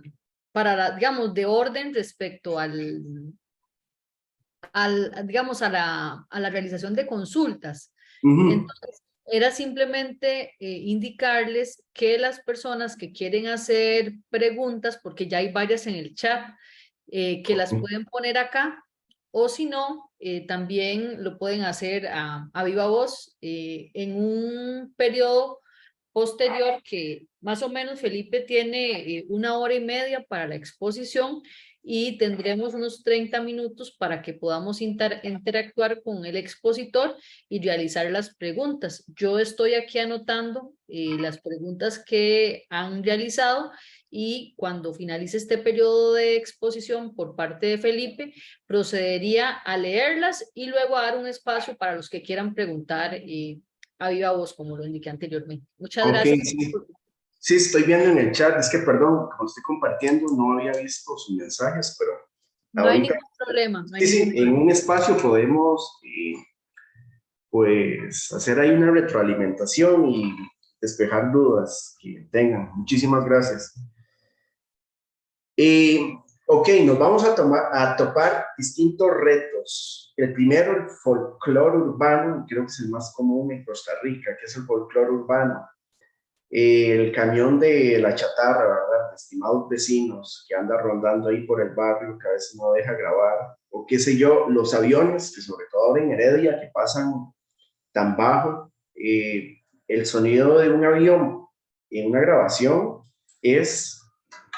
digamos, de orden respecto a digamos, a la realización de consultas.
Ujú.
Entonces, era simplemente indicarles que las personas que quieren hacer preguntas, porque ya hay varias en el chat, que las
Ok.
pueden poner acá, o si no, también lo pueden hacer a viva voz en un periodo posterior que más o menos Felipe tiene 1 hora y media para la exposición y tendremos unos 30 minutos para que podamos interactuar con el expositor y realizar las preguntas. Yo estoy aquí anotando las preguntas que han realizado y cuando finalice este periodo de exposición por parte de Felipe, procedería a leerlas y luego a dar un espacio para los que quieran preguntar a viva voz, como lo indiqué anteriormente. Muchas
Ok,
gracias.
sí. Sí, estoy viendo en el chat, es que perdón, como estoy compartiendo, no había visto sus mensajes, pero
No hay
ahorita,
ningún problema, no hay
sí,
ningún
sí, en
problema.
un espacio podemos, pues, hacer ahí una retroalimentación y despejar dudas que tengan. Muchísimas gracias. Ok, nos vamos a topar distintos retos. El primero, el folclore urbano, creo que es el más común en Costa Rica, que es el folclore urbano. El camión de la chatarra, ¿verdad? Estimados vecinos que anda rondando ahí por el barrio, que a veces no deja grabar, o qué sé yo, los aviones, que sobre todo ahora en Heredia, que pasan tan bajo, el sonido de un avión en una grabación es,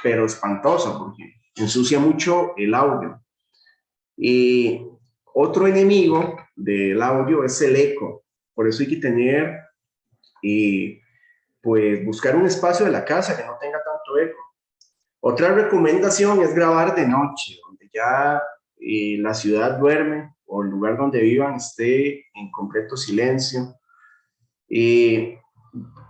pero espantoso, porque ensucia mucho el audio. Y otro enemigo del audio es el eco, por eso hay que tener... pues buscar un espacio de la casa que no tenga tanto eco. Otra recomendación es grabar de noche, donde ya la ciudad duerme o el lugar donde vivan esté en completo silencio. Eh,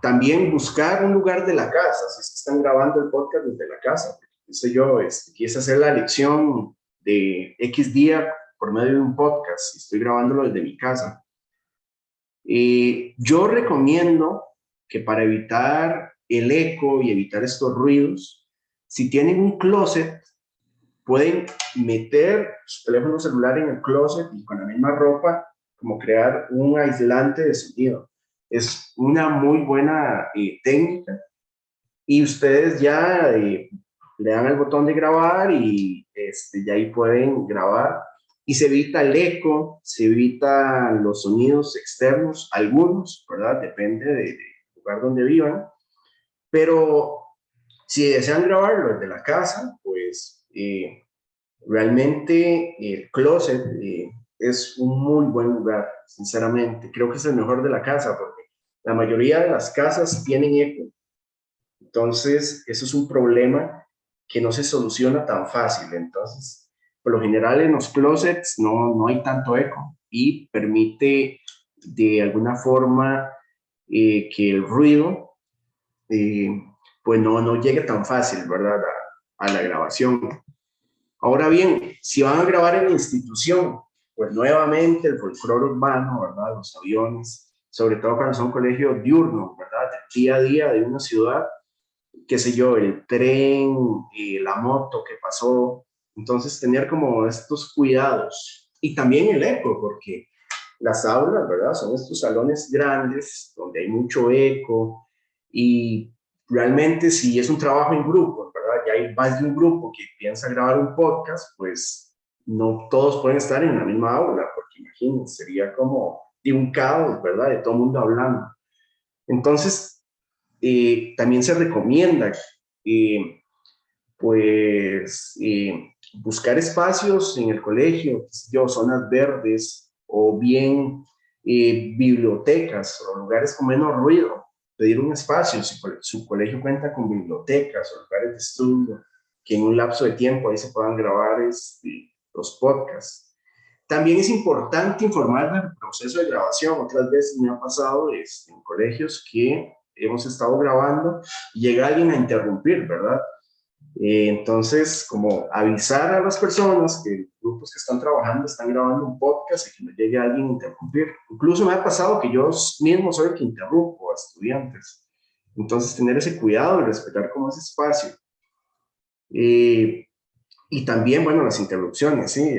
También buscar un lugar de la casa, si es que están grabando el podcast desde la casa. No sé yo, quise hacer la lección de X día por medio de un podcast y estoy grabándolo desde mi casa. Yo recomiendo que para evitar el eco y evitar estos ruidos, si tienen un closet, pueden meter su teléfono celular en el closet y con la misma ropa, como crear un aislante de sonido. Es una muy buena técnica y ustedes ya le dan al botón de grabar y ya ahí pueden grabar y se evita el eco, se evita los sonidos externos, algunos, ¿verdad? Depende del lugar donde vivan, pero si desean grabarlo desde la casa, pues realmente el closet es un muy buen lugar, sinceramente. Creo que es el mejor de la casa porque la mayoría de las casas tienen eco. Entonces, eso es un problema que no se soluciona tan fácil. Entonces, por lo general en los closets no hay tanto eco y permite de alguna forma que el ruido eh, pues no llegue tan fácil, ¿verdad? A la grabación. Ahora bien, si van a grabar en la institución, pues nuevamente el folclore urbano, ¿verdad? Los aviones, sobre todo cuando son colegios diurnos, ¿verdad? Del día a día de una ciudad, qué sé yo, el tren, la moto que pasó. Entonces, tener como estos cuidados. Y también el eco, porque las aulas, ¿verdad? Son estos salones grandes donde hay mucho eco y realmente si es un trabajo en grupo, ¿verdad? Ya hay más de un grupo que piensa grabar un podcast, pues no todos pueden estar en la misma aula, porque imagínense, sería como de un caos, ¿verdad? De todo el mundo hablando. Entonces, también se recomienda eh, pues buscar espacios en el colegio, yo, zonas verdes o bien bibliotecas o lugares con menos ruido, pedir un espacio, si su colegio cuenta con bibliotecas o lugares de estudio, que en un lapso de tiempo ahí se puedan grabar los podcasts. También es importante informar del proceso de grabación. Otras veces me ha pasado en colegios que hemos estado grabando y llega alguien a interrumpir, ¿verdad? Entonces, como avisar a las personas que grupos que están trabajando están grabando un podcast y que no llegue alguien a interrumpir. Incluso me ha pasado que yo mismo soy el que interrumpo a estudiantes. Entonces, tener ese cuidado y respetar como ese espacio. Y también, bueno, las interrupciones, sí,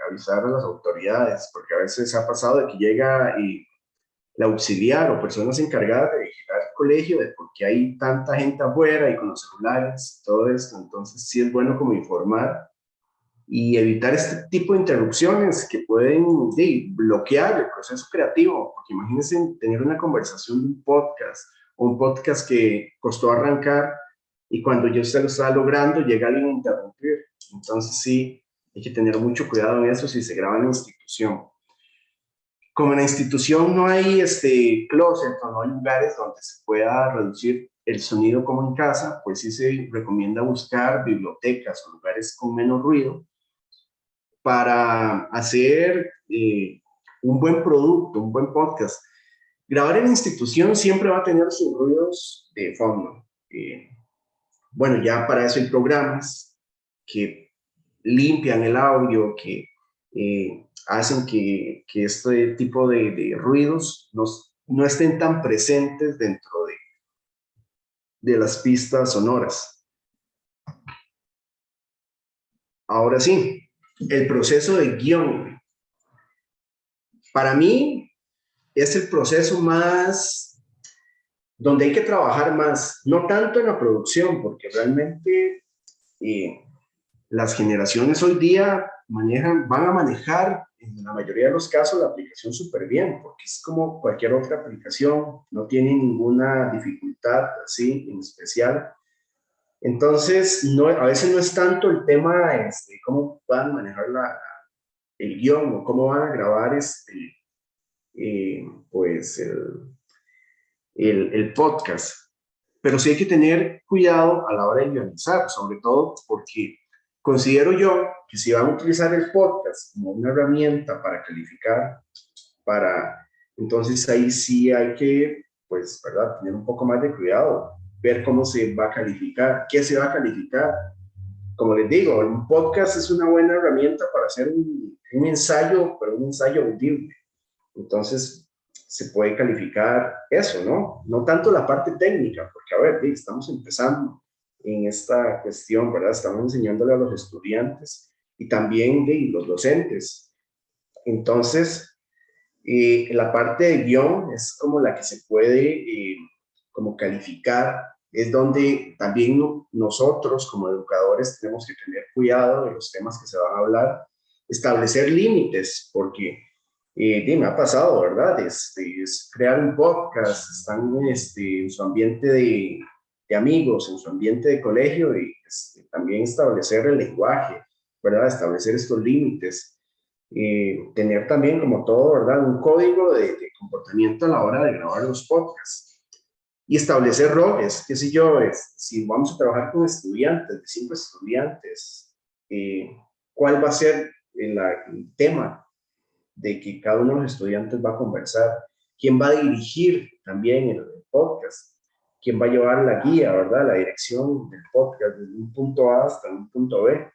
avisar a las autoridades, porque a veces ha pasado de que llega la auxiliar o personas encargadas de vigilar el colegio, de por qué hay tanta gente afuera y con los celulares, todo esto. Entonces sí es bueno como informar y evitar este tipo de interrupciones que pueden bloquear el proceso creativo, porque imagínense tener una conversación de un podcast o un podcast que costó arrancar y cuando ya usted lo está logrando llega alguien a interrumpir. Entonces sí, hay que tener mucho cuidado en eso si se graba en la institución. Como en la institución no hay closet o no hay lugares donde se pueda reducir el sonido como en casa, pues sí se recomienda buscar bibliotecas o lugares con menos ruido para hacer un buen producto, un buen podcast. Grabar en la institución siempre va a tener sus ruidos de fondo. Bueno, ya para eso hay programas que limpian el audio, que hacen que este tipo de ruidos no estén tan presentes dentro de las pistas sonoras. Ahora sí, el proceso de guión. Para mí es el proceso más, donde hay que trabajar más, no tanto en la producción, porque realmente las generaciones hoy día van a manejar en la mayoría de los casos la aplicación súper bien, porque es como cualquier otra aplicación, no tiene ninguna dificultad así en especial. Entonces, a veces no es tanto el tema cómo van a manejar el guión o cómo van a grabar pues el podcast, pero sí hay que tener cuidado a la hora de guionizar, sobre todo porque considero yo que si van a utilizar el podcast como una herramienta para calificar, entonces ahí sí hay que, pues, ¿verdad?, tener un poco más de cuidado, ver cómo se va a calificar, qué se va a calificar. Como les digo, un podcast es una buena herramienta para hacer un ensayo, pero un ensayo audible. Entonces, se puede calificar eso, ¿no? No tanto la parte técnica, porque, a ver, estamos empezando en esta cuestión, ¿verdad? Estamos enseñándole a los estudiantes y también los docentes. Entonces, la parte de guión es como la que se puede como calificar, es donde también nosotros como educadores tenemos que tener cuidado de los temas que se van a hablar, establecer límites, porque me ha pasado, ¿verdad? Es crear un podcast, están en su ambiente de amigos, en su ambiente de colegio y también establecer el lenguaje, ¿verdad? Establecer estos límites. Tener también, como todo, ¿verdad?, un código de comportamiento a la hora de grabar los podcasts y establecer roles, qué sé yo, si vamos a trabajar con estudiantes, de 5 estudiantes, ¿cuál va a ser el tema de que cada uno de los estudiantes va a conversar? ¿Quién va a dirigir también el podcast? ¿Quién va a llevar la guía, ¿verdad?, la dirección del podcast desde un punto A hasta un punto B?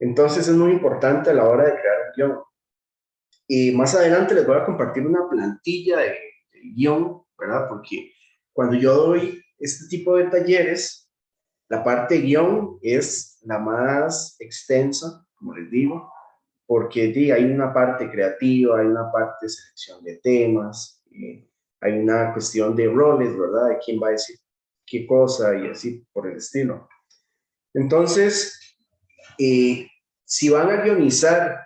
Entonces es muy importante a la hora de crear el guión. Y más adelante les voy a compartir una plantilla de guión, ¿verdad? Porque cuando yo doy este tipo de talleres, la parte de guión es la más extensa, como les digo, porque hay una parte creativa, hay una parte de selección de temas, hay una cuestión de roles, ¿verdad? De quién va a decir qué cosa y así por el estilo. Entonces, si van a guionizar,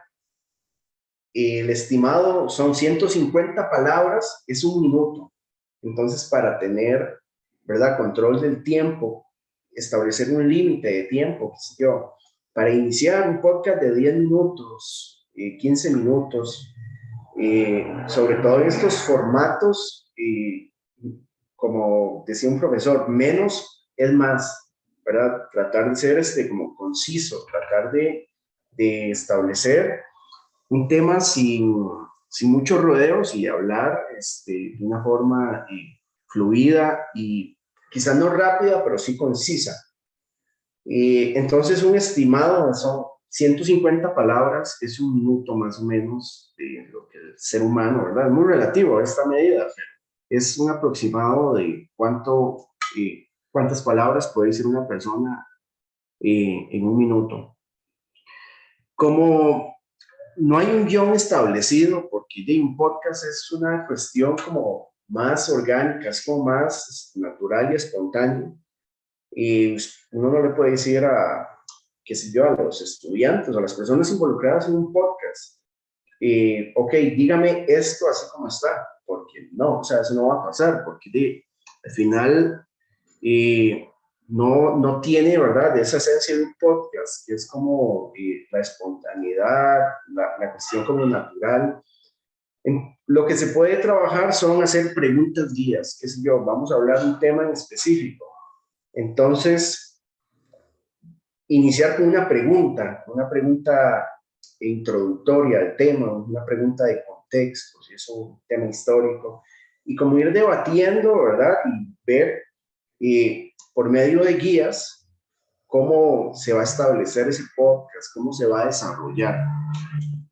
el estimado son 150 palabras, es 1 minuto. Entonces, para tener, ¿verdad?, control del tiempo, establecer un límite de tiempo, qué sé yo, para iniciar un podcast de 10 minutos, 15 minutos, sobre todo en estos formatos, como decía un profesor, menos es más, ¿verdad? Tratar de ser como conciso, tratar de establecer un tema sin muchos rodeos y hablar de una forma fluida y quizás no rápida, pero sí concisa. Entonces, un estimado son 150 palabras, es 1 minuto más o menos de lo que el ser humano, ¿verdad? Es muy relativo a esta medida, pero es un aproximado de cuántas palabras puede decir una persona en un minuto. Como no hay un guión establecido, porque un podcast es una cuestión como más orgánica, es como más natural y espontáneo. Y uno no le puede decir qué sé yo, a los estudiantes o a las personas involucradas en un podcast, ok, dígame esto así como está, porque no, o sea, eso no va a pasar, porque al final no tiene, ¿verdad?, esa esencia de un podcast, que es como la espontaneidad, la cuestión como natural. Lo que se puede trabajar son hacer preguntas guías, qué sé yo, vamos a hablar de un tema en específico. Entonces, iniciar con una pregunta introductoria al tema, una pregunta de contexto, si es un tema histórico, y como ir debatiendo, ¿verdad? Y ver por medio de guías cómo se va a establecer ese podcast, cómo se va a desarrollar.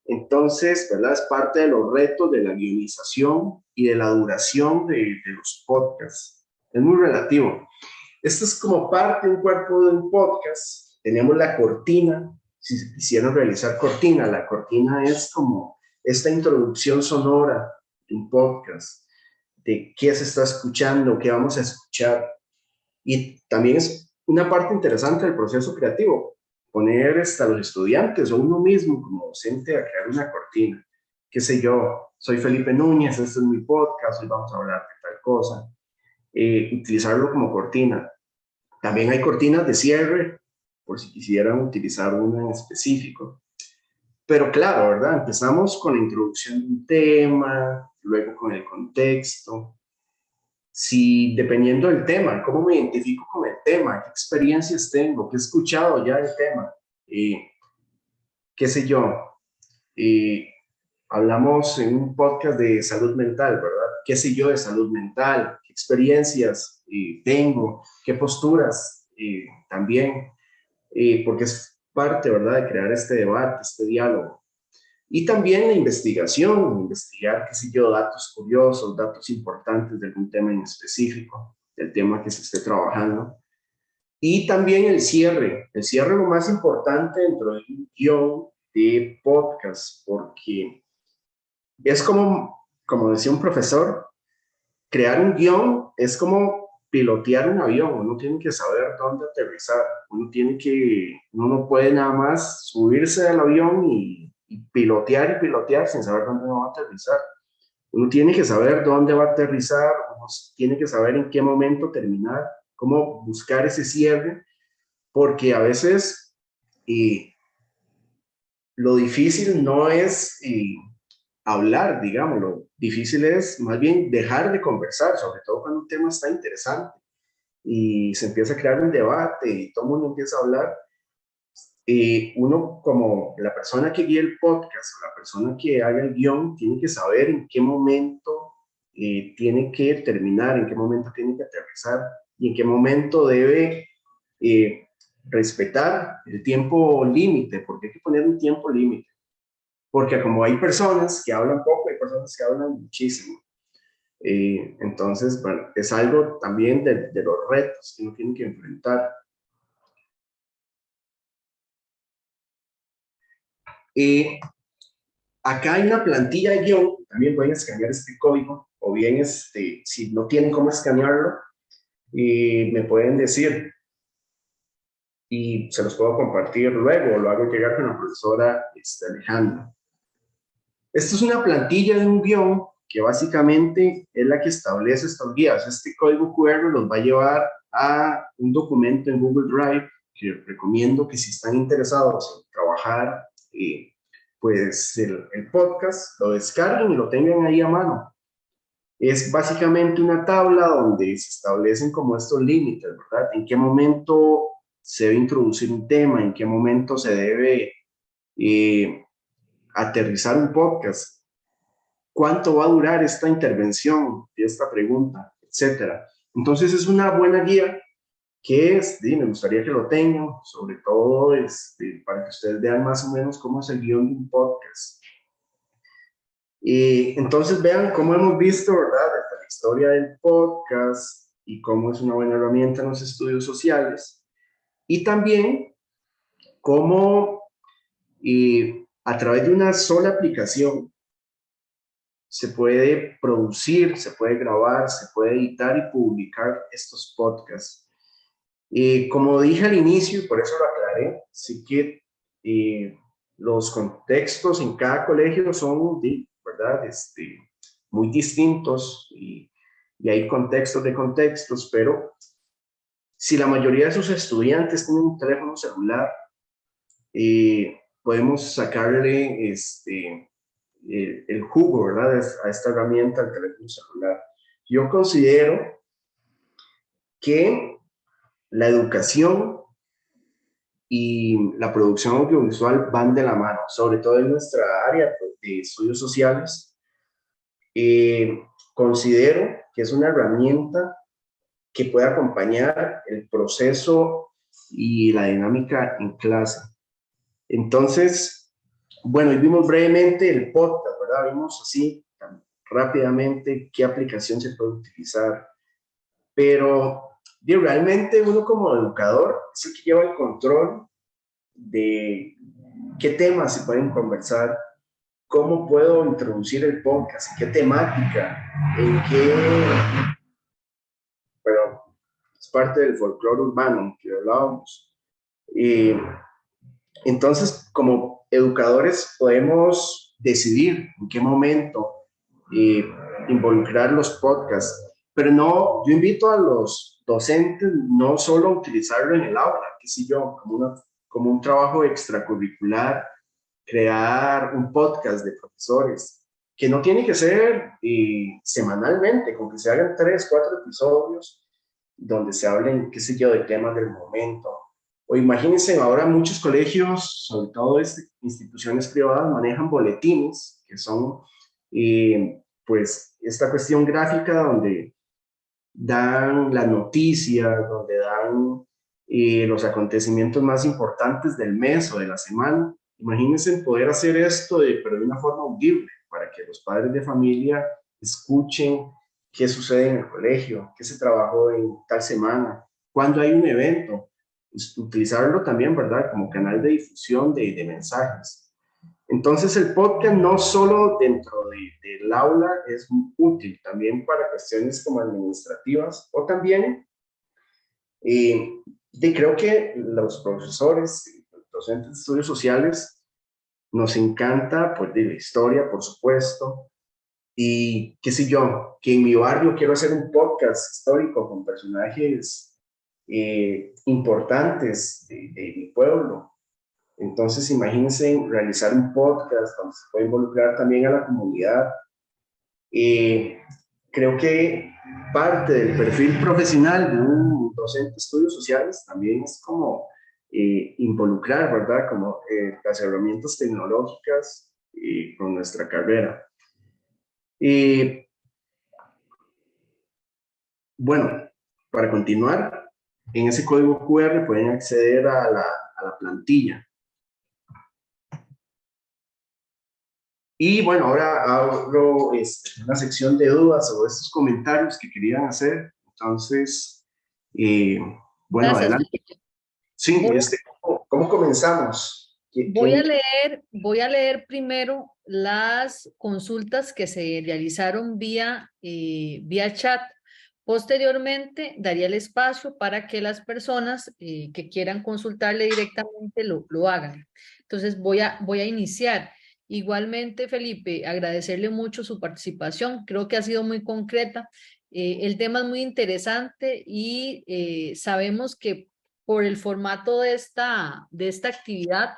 Entonces, ¿verdad? Es parte de los retos de la guionización y de la duración de los podcasts. Es muy relativo. Esto es como parte de un cuerpo de un podcast. Tenemos la cortina. Si se quisieran realizar cortina, la cortina es como esta introducción sonora de un podcast, de qué se está escuchando, qué vamos a escuchar. Y también es una parte interesante del proceso creativo, poner a los estudiantes o uno mismo como docente a crear una cortina. Qué sé yo, soy Felipe Núñez, este es mi podcast, hoy vamos a hablar de tal cosa. Utilizarlo como cortina. También hay cortinas de cierre, por si quisieran utilizar una en específico. Pero claro, ¿verdad? Empezamos con la introducción de un tema, luego con el contexto. Si dependiendo del tema, cómo me identifico con el tema, qué experiencias tengo, qué he escuchado ya del tema, qué sé yo, hablamos en un podcast de salud mental, ¿verdad? ¿Qué sé yo de salud mental? ¿Qué experiencias tengo? ¿Qué posturas también? Porque es parte, ¿verdad?, de crear este debate, este diálogo. Y también la investigación, investigar, qué sé yo, datos curiosos, datos importantes de algún tema en específico, del tema que se esté trabajando. Y también el cierre es lo más importante dentro de un guión de podcast, porque es como decía un profesor, crear un guión es como pilotear un avión. Uno tiene que saber dónde aterrizar, uno no puede nada más subirse al avión y pilotear sin saber dónde va a aterrizar. Uno tiene que saber dónde va a aterrizar, uno tiene que saber en qué momento terminar, cómo buscar ese cierre, porque a veces lo difícil no es hablar, digamos, lo difícil es más bien dejar de conversar, sobre todo cuando un tema está interesante y se empieza a crear un debate y todo el mundo empieza a hablar. Uno, como la persona que guía el podcast, la persona que haga el guión, tiene que saber en qué momento tiene que terminar, en qué momento tiene que aterrizar y en qué momento debe respetar el tiempo límite, porque hay que poner un tiempo límite. Porque como hay personas que hablan poco, hay personas que hablan muchísimo. Entonces, bueno, es algo también de los retos que uno tiene que enfrentar. Acá hay una plantilla de guión, también pueden escanear este código, o bien si no tienen cómo escanearlo, me pueden decir y se los puedo compartir luego, o lo hago llegar con la profesora Alejandra. Esto es una plantilla de un guión que básicamente es la que establece estos guías. Este código QR los va a llevar a un documento en Google Drive que recomiendo que si están interesados en trabajar pues el podcast, lo descarguen y lo tengan ahí a mano. Es básicamente una tabla donde se establecen como estos límites, ¿verdad? En qué momento se debe introducir un tema, en qué momento se debe aterrizar un podcast, cuánto va a durar esta intervención, esta pregunta, etcétera. Entonces es una buena guía que me gustaría que lo tengan, sobre todo para que ustedes vean más o menos cómo es el guión de un podcast. Y entonces vean cómo hemos visto, ¿verdad?, desde la historia del podcast y cómo es una buena herramienta en los estudios sociales. Y también cómo a través de una sola aplicación se puede producir, se puede grabar, se puede editar y publicar estos podcasts. Como dije al inicio, y por eso lo aclaré, sí que los contextos en cada colegio son, ¿verdad? Muy distintos y hay contextos de contextos, pero si la mayoría de sus estudiantes tienen un teléfono celular, podemos sacarle el jugo, ¿verdad? A esta herramienta, el teléfono celular. Yo considero que la educación y la producción audiovisual van de la mano, sobre todo en nuestra área de estudios sociales. Considero que es una herramienta que puede acompañar el proceso y la dinámica en clase. Entonces, bueno, y vimos brevemente el podcast, ¿verdad? Vimos así rápidamente qué aplicación se puede utilizar, pero realmente uno como educador es el que lleva el control de qué temas se pueden conversar, cómo puedo introducir el podcast, qué temática, en qué, pero es parte del folclore urbano que hablábamos. Entonces, como educadores podemos decidir en qué momento involucrar los podcasts, pero no, yo invito a los docentes no solo a utilizarlo en el aula, qué sé yo, como un trabajo extracurricular, crear un podcast de profesores, que no tiene que ser semanalmente, con que se hagan 3, 4 episodios donde se hablen, qué sé yo, de temas del momento. O imagínense, ahora muchos colegios, sobre todo instituciones privadas, manejan boletines, que son, pues, esta cuestión gráfica donde dan las noticias, donde dan los acontecimientos más importantes del mes o de la semana. Imagínense poder hacer esto, pero de una forma audible, para que los padres de familia escuchen qué sucede en el colegio, qué se trabajó en tal semana, cuándo hay un evento. Pues, utilizarlo también, ¿verdad? Como canal de difusión de mensajes. Entonces el podcast no solo dentro del aula es útil, también para cuestiones como administrativas o también creo que los profesores, docentes de estudios sociales, nos encanta pues de la historia, por supuesto, y qué sé yo, que en mi barrio quiero hacer un podcast histórico con personajes importantes de mi pueblo. Entonces, imagínense realizar un podcast donde se puede involucrar también a la comunidad. Creo que parte del perfil profesional de un docente de estudios sociales también es como involucrar, ¿verdad? Como las herramientas tecnológicas con nuestra carrera. Bueno, para continuar, en ese código QR pueden acceder a la plantilla. Y bueno, ahora abro una sección de dudas o estos comentarios que querían hacer. Entonces, bueno,
Gracias,
adelante.
Felipe.
Sí, ¿cómo comenzamos?
Voy a leer primero las consultas que se realizaron vía chat. Posteriormente, daría el espacio para que las personas que quieran consultarle directamente lo hagan. Entonces, voy a iniciar. Igualmente, Felipe, agradecerle mucho su participación. Creo que ha sido muy concreta. El tema es muy interesante y sabemos que por el formato de esta actividad,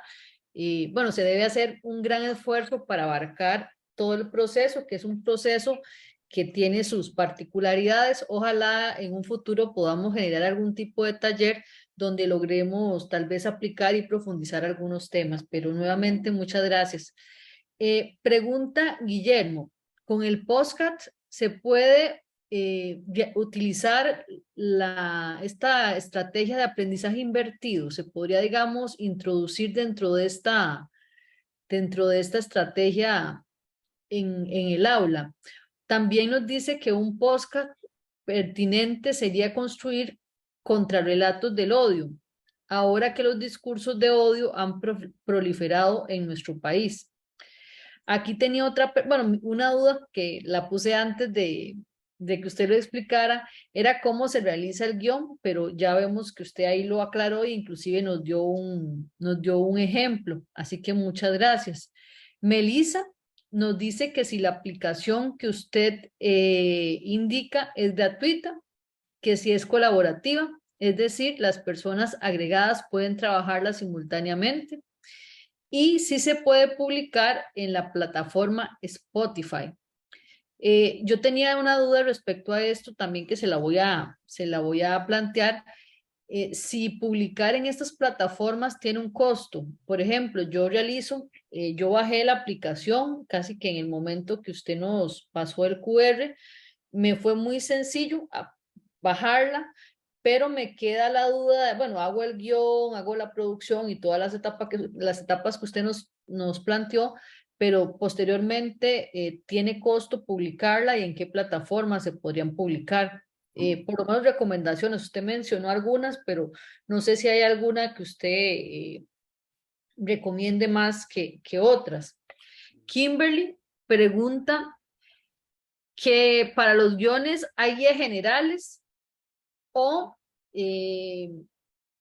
bueno, se debe hacer un gran esfuerzo para abarcar todo el proceso, que es un proceso que tiene sus particularidades. Ojalá en un futuro podamos generar algún tipo de taller donde logremos tal vez aplicar y profundizar algunos temas, pero nuevamente muchas gracias. Pregunta Guillermo, ¿con el podcast se puede utilizar esta estrategia de aprendizaje invertido? ¿Se podría, digamos, introducir dentro de esta estrategia en el aula? También nos dice que un podcast pertinente sería construir contrarrelatos del odio. ahora que los discursos de odio han proliferado en nuestro país? Aquí tenía una duda que la puse antes de que usted lo explicara, era cómo se realiza el guión, pero ya vemos que usted ahí lo aclaró e inclusive nos dio un ejemplo, así que muchas gracias. Melissa nos dice que si la aplicación que usted indica es gratuita, que si es colaborativa, es decir, las personas agregadas pueden trabajarla simultáneamente, y si se puede publicar en la plataforma Spotify. Yo tenía una duda respecto a esto también que se la voy a plantear. Si publicar en estas plataformas tiene un costo. Por ejemplo, yo bajé la aplicación casi que en el momento que usted nos pasó el QR, me fue muy sencillo bajarla, pero me queda la duda de, bueno, hago el guión, hago la producción y todas las etapas que usted nos planteó, pero posteriormente tiene costo publicarla y en qué plataformas se podrían publicar. Por lo menos recomendaciones, usted mencionó algunas, pero no sé si hay alguna que usted recomiende más que otras. Kimberly pregunta que para los guiones hay guías generales o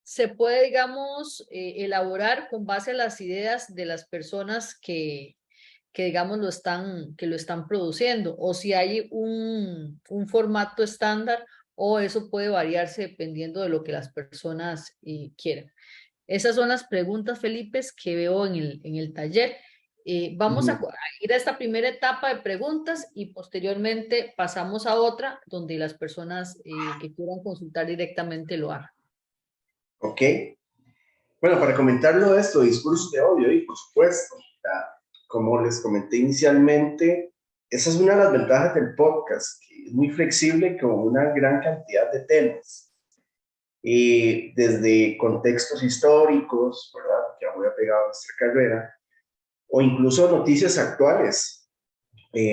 se puede, digamos, elaborar con base a las ideas de las personas que digamos, que lo están produciendo, o si hay un formato estándar, o eso puede variarse dependiendo de lo que las personas quieran. Esas son las preguntas, Felipe, que veo en el taller. Vamos a ir a esta primera etapa de preguntas y posteriormente pasamos a otra donde las personas que quieran consultar directamente lo hagan.
Ok. Bueno, para comentarlo de esto, discursos de odio, y por supuesto, como les comenté inicialmente, esa es una de las ventajas del podcast, que es muy flexible con una gran cantidad de temas. Desde contextos históricos, ¿verdad?, que ha muy apegado a nuestra carrera, o incluso noticias actuales.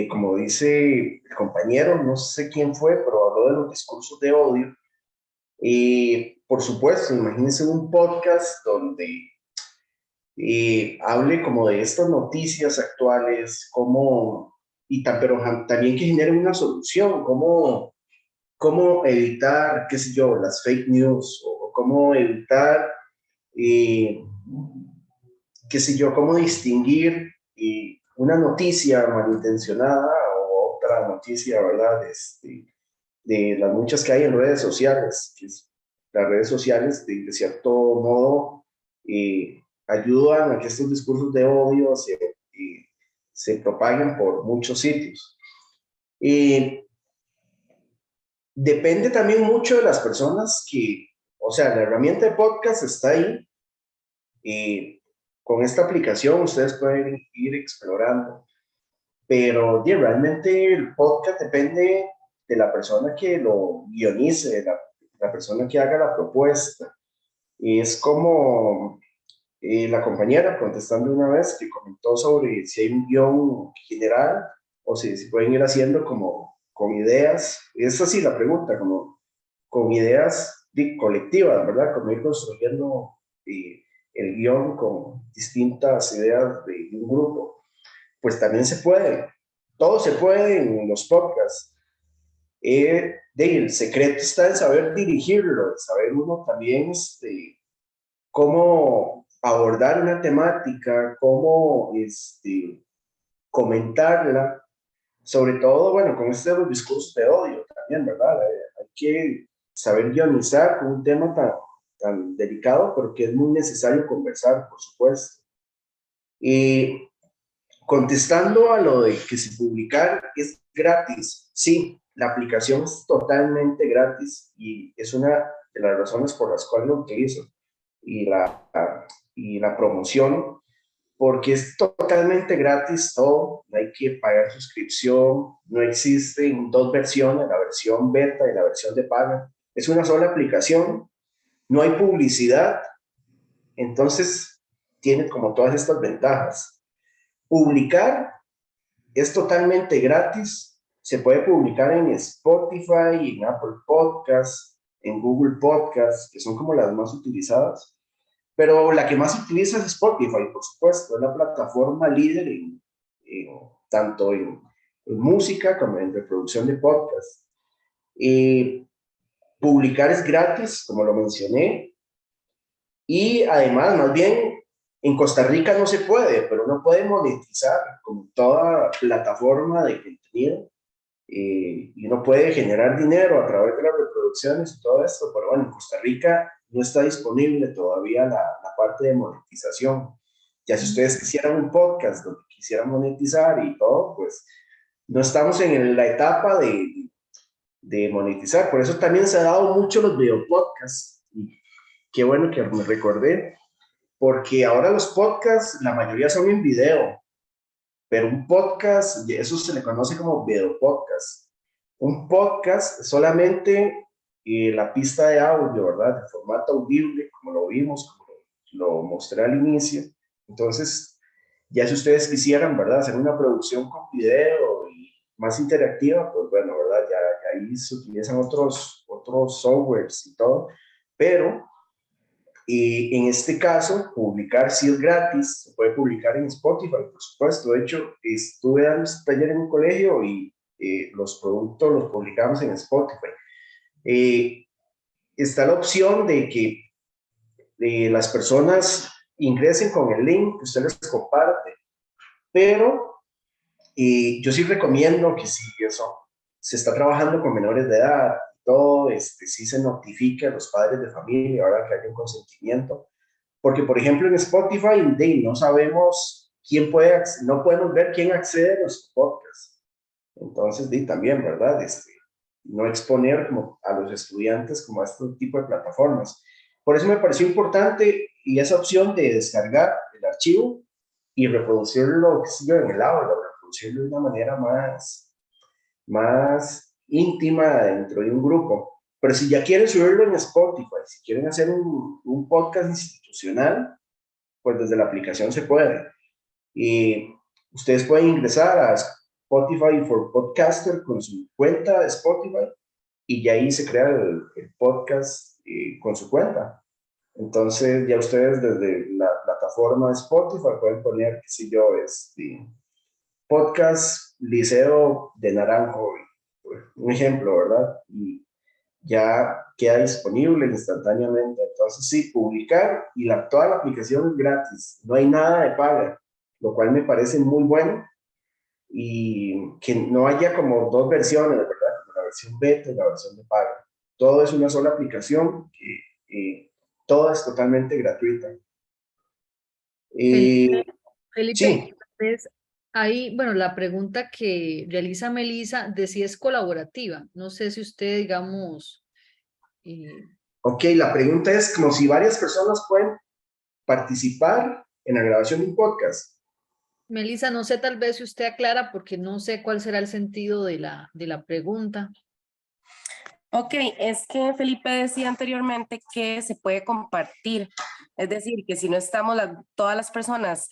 Como dice el compañero, no sé quién fue, pero habló de los discursos de odio. Por supuesto, imagínense un podcast donde hable como de estas noticias actuales, pero también que genere una solución, cómo evitar, qué sé yo, las fake news, o cómo evitar, qué sé yo, cómo distinguir una noticia malintencionada o otra noticia, ¿verdad? De las muchas que hay en redes sociales, las redes sociales de cierto modo ayudan a que estos discursos de odio se propaguen por muchos sitios. Depende también mucho de las personas o sea, la herramienta de podcast está ahí. Con esta aplicación ustedes pueden ir explorando, pero realmente el podcast depende de la persona que lo guionice, de la persona que haga la propuesta. Es como la compañera contestando una vez que comentó sobre si hay un guión general o si pueden ir haciendo como con ideas. Es así la pregunta, como con ideas colectivas, ¿verdad? Como ir construyendo el guión con distintas ideas de un grupo. Pues también se puede. Todo se puede en los podcasts. El secreto está en saber dirigirlo, en saber uno también cómo abordar una temática, cómo comentarla, sobre todo, bueno, con de los discursos de odio también, ¿verdad? Hay que saber guionizar con un tema tan delicado, pero que es muy necesario conversar, por supuesto. Y contestando a lo de que si publicar es gratis, sí, la aplicación es totalmente gratis y es una de las razones por las cuales lo utilizo. Y la promoción, porque es totalmente gratis todo, no hay que pagar suscripción, no existen dos versiones, la versión beta y la versión de paga, es una sola aplicación, no hay publicidad, entonces tiene como todas estas ventajas. Publicar es totalmente gratis, se puede publicar en Spotify, en Apple Podcasts, en Google Podcasts, que son como las más utilizadas. pero la que más se utiliza es Spotify, por supuesto, es la plataforma líder tanto en música como en reproducción de podcast. Publicar es gratis, como lo mencioné, y además, más bien, en Costa Rica no se puede, pero uno puede monetizar como toda plataforma de contenido, y uno puede generar dinero a través de las reproducciones y todo esto, pero bueno, en Costa Rica no está disponible todavía la parte de monetización. Ya si ustedes quisieran un podcast donde quisieran monetizar y todo, pues no estamos en la etapa de monetizar. Por eso también se ha dado mucho los videopodcasts. Y qué bueno que me recordé, porque ahora los podcasts, la mayoría son en video, pero un podcast, eso se le conoce como videopodcast. Un podcast solamente la pista de audio, ¿verdad? De formato audible, como lo vimos, como lo mostré al inicio. Entonces, ya si ustedes quisieran, ¿verdad? Hacer una producción con video y más interactiva, pues bueno, ¿verdad? Ya ahí se utilizan otros softwares y todo, pero en este caso, publicar sí es gratis, se puede publicar en Spotify, por supuesto. De hecho, estuve dando este taller en un colegio y los productos los publicamos en Spotify. Está la opción de que las personas ingresen con el link que usted les comparte, pero yo sí recomiendo que si eso se está trabajando con menores de edad, todo, sí se notifique a los padres de familia, ahora que hay un consentimiento, porque por ejemplo en Spotify no sabemos quién puede, no podemos ver quién accede a los podcasts, entonces también, ¿verdad? No exponer como a los estudiantes como a este tipo de plataformas. Por eso me pareció importante y esa opción de descargar el archivo y reproducirlo, qué sé yo, en el aula, reproducirlo de una manera más íntima dentro de un grupo. Pero si ya quieren subirlo en Spotify, si quieren hacer un podcast institucional, pues desde la aplicación se puede. Y ustedes pueden ingresar a Spotify for Podcaster con su cuenta de Spotify y ya ahí se crea el podcast con su cuenta. Entonces ya ustedes desde la plataforma de Spotify pueden poner, qué sé yo, podcast Liceo de Naranjo, un ejemplo, ¿verdad? Y ya queda disponible instantáneamente. Entonces sí, publicar y toda la aplicación es gratis, no hay nada de paga, lo cual me parece muy bueno y que no haya como dos versiones, ¿verdad? Como la versión beta y la versión de paga. Todo es una sola aplicación que todo es totalmente gratuita.
Felipe,
Sí,
pues ahí, bueno, la pregunta que realiza Melissa de si es colaborativa. No sé si usted, digamos, eh,
ok, la pregunta es como si varias personas pueden participar en la grabación de un podcast.
Melissa, no sé tal vez si usted aclara porque no sé cuál será el sentido de la pregunta.
Ok, es que Felipe decía anteriormente que se puede compartir, es decir, que si no estamos todas las personas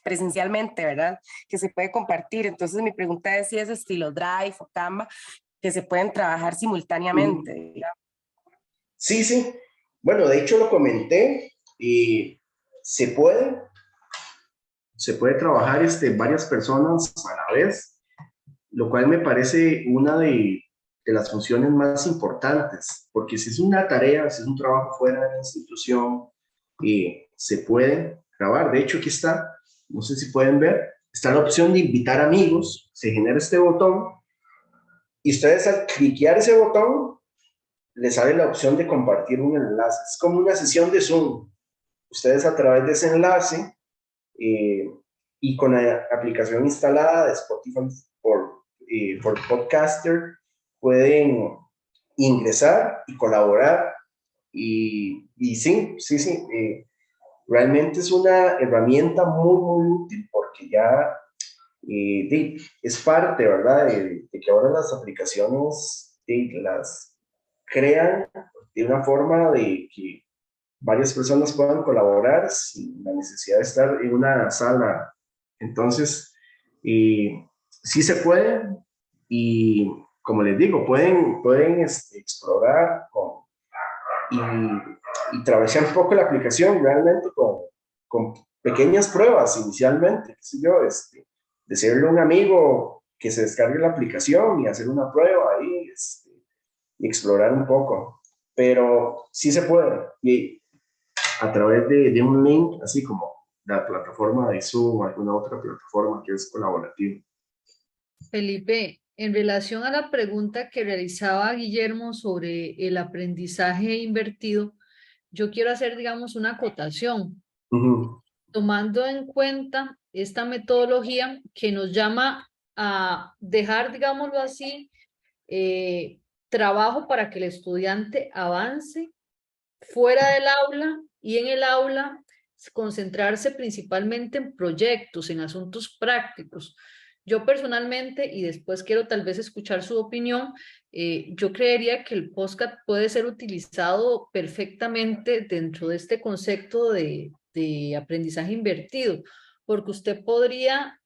presencialmente, ¿verdad? Que se puede compartir. Entonces mi pregunta es si es estilo Drive o Canva, que se pueden trabajar simultáneamente, digamos.
Sí, sí. Bueno, de hecho lo comenté y se puede, se puede trabajar varias personas a la vez, lo cual me parece una de las funciones más importantes, porque si es una tarea, si es un trabajo fuera de la institución, se puede grabar. De hecho, aquí está, no sé si pueden ver, está la opción de invitar amigos, se genera este botón y ustedes al cliquear ese botón les sale la opción de compartir un enlace. Es como una sesión de Zoom. Ustedes a través de ese enlace eh, y con la aplicación instalada de Spotify por Podcaster pueden ingresar y colaborar. Y sí, sí, sí. Realmente es una herramienta muy, muy útil porque ya es parte, ¿verdad? De que ahora las aplicaciones las crean de una forma de que varias personas puedan colaborar sin la necesidad de estar en una sala. Entonces, sí se puede y como les digo, pueden explorar y trabajar un poco la aplicación realmente con pequeñas pruebas inicialmente, qué sé yo, decirle a un amigo que se descargue la aplicación y hacer una prueba ahí, y explorar un poco, pero sí se puede, y a través de un link, así como la plataforma de Zoom o alguna otra plataforma que es colaborativa.
Felipe, en relación a la pregunta que realizaba Guillermo sobre el aprendizaje invertido, yo quiero hacer, digamos, una acotación, tomando en cuenta esta metodología que nos llama a dejar, digámoslo así, trabajo para que el estudiante avance fuera del aula y en el aula concentrarse principalmente en proyectos, en asuntos prácticos. Yo personalmente, y después quiero tal vez escuchar su opinión, yo creería que el podcast puede ser utilizado perfectamente dentro de este concepto de aprendizaje invertido, porque usted podría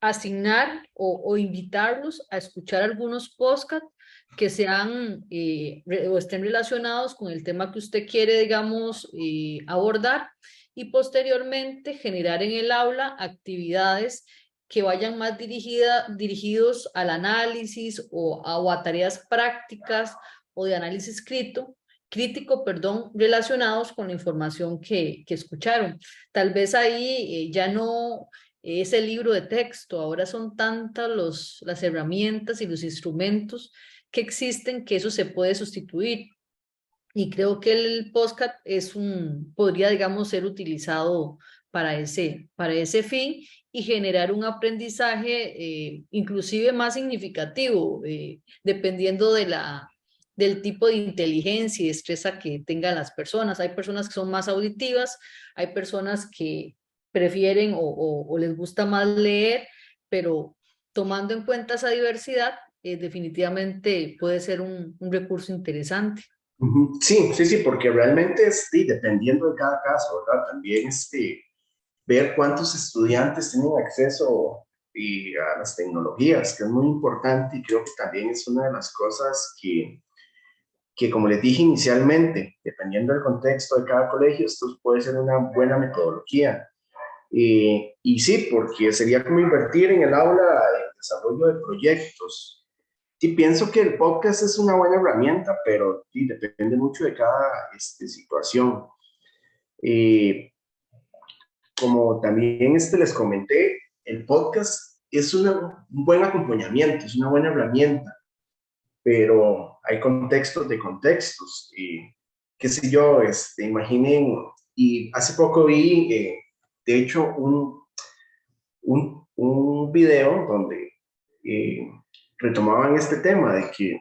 asignar o invitarlos a escuchar algunos podcasts que sean o estén relacionados con el tema que usted quiere, digamos, abordar, y posteriormente generar en el aula actividades que vayan más dirigidos al análisis o a tareas prácticas o de análisis crítico, perdón, relacionados con la información que escucharon. Tal vez ahí ya no ese libro de texto, ahora son tantas las herramientas y los instrumentos que existen que eso se puede sustituir. Y creo que el podcast podría, digamos, ser utilizado para ese fin y generar un aprendizaje inclusive más significativo, dependiendo del tipo de inteligencia y destreza que tengan las personas. Hay personas que son más auditivas, hay personas que prefieren o les gusta más leer, pero tomando en cuenta esa diversidad, definitivamente puede ser un recurso interesante.
Sí, sí, sí, porque realmente sí, dependiendo de cada caso, ¿verdad? También ver cuántos estudiantes tienen acceso a las tecnologías, que es muy importante, y creo que también es una de las cosas que como les dije inicialmente, dependiendo del contexto de cada colegio, esto puede ser una buena metodología. Y sí, porque sería como invertir en el aula en desarrollo de proyectos. Sí, pienso que el podcast es una buena herramienta, pero sí, depende mucho de cada situación. Como también les comenté, el podcast es un buen acompañamiento, es una buena herramienta, pero hay contextos de contextos. Qué sé yo, imaginen, y hace poco vi, de hecho, un video donde retomaban este tema de que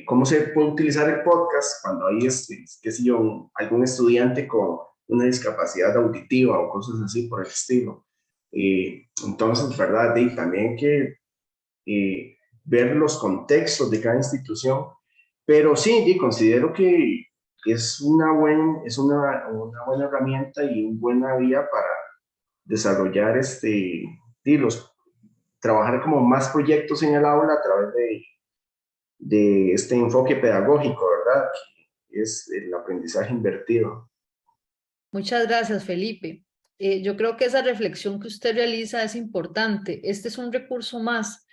cómo se puede utilizar el podcast cuando hay, qué sé yo, algún estudiante con una discapacidad auditiva o cosas así por el estilo. Entonces, ¿verdad? Y también que ver los contextos de cada institución, pero sí, considero que es es una buena herramienta y una buena vía para desarrollar trabajar como más proyectos en el aula a través de este enfoque pedagógico, ¿verdad? Que es el aprendizaje invertido.
Muchas gracias, Felipe. Yo creo que esa reflexión que usted realiza es importante. Este es un recurso más.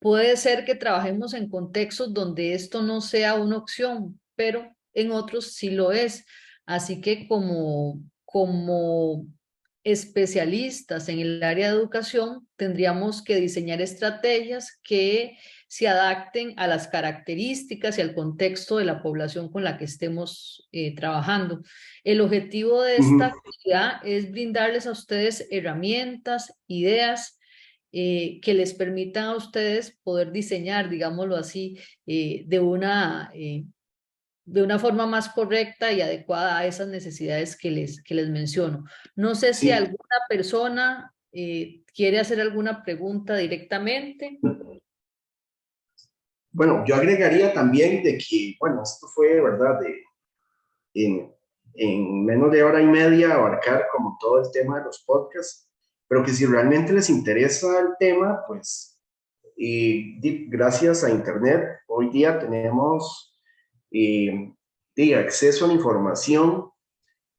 Puede ser que trabajemos en contextos donde esto no sea una opción, pero en otros sí lo es. Así que como especialistas en el área de educación, tendríamos que diseñar estrategias que se adapten a las características y al contexto de la población con la que estemos trabajando. El objetivo de esta actividad es brindarles a ustedes herramientas, ideas, que les permitan a ustedes poder diseñar, digámoslo así, de una forma más correcta y adecuada a esas necesidades que les menciono. No sé si
Sí.
alguna persona quiere hacer alguna pregunta directamente.
Bueno, yo agregaría también de que, bueno, esto fue, ¿verdad? En menos de hora y media abarcar como todo el tema de los podcasts, pero que si realmente les interesa el tema, pues gracias a Internet, hoy día tenemos acceso a la información.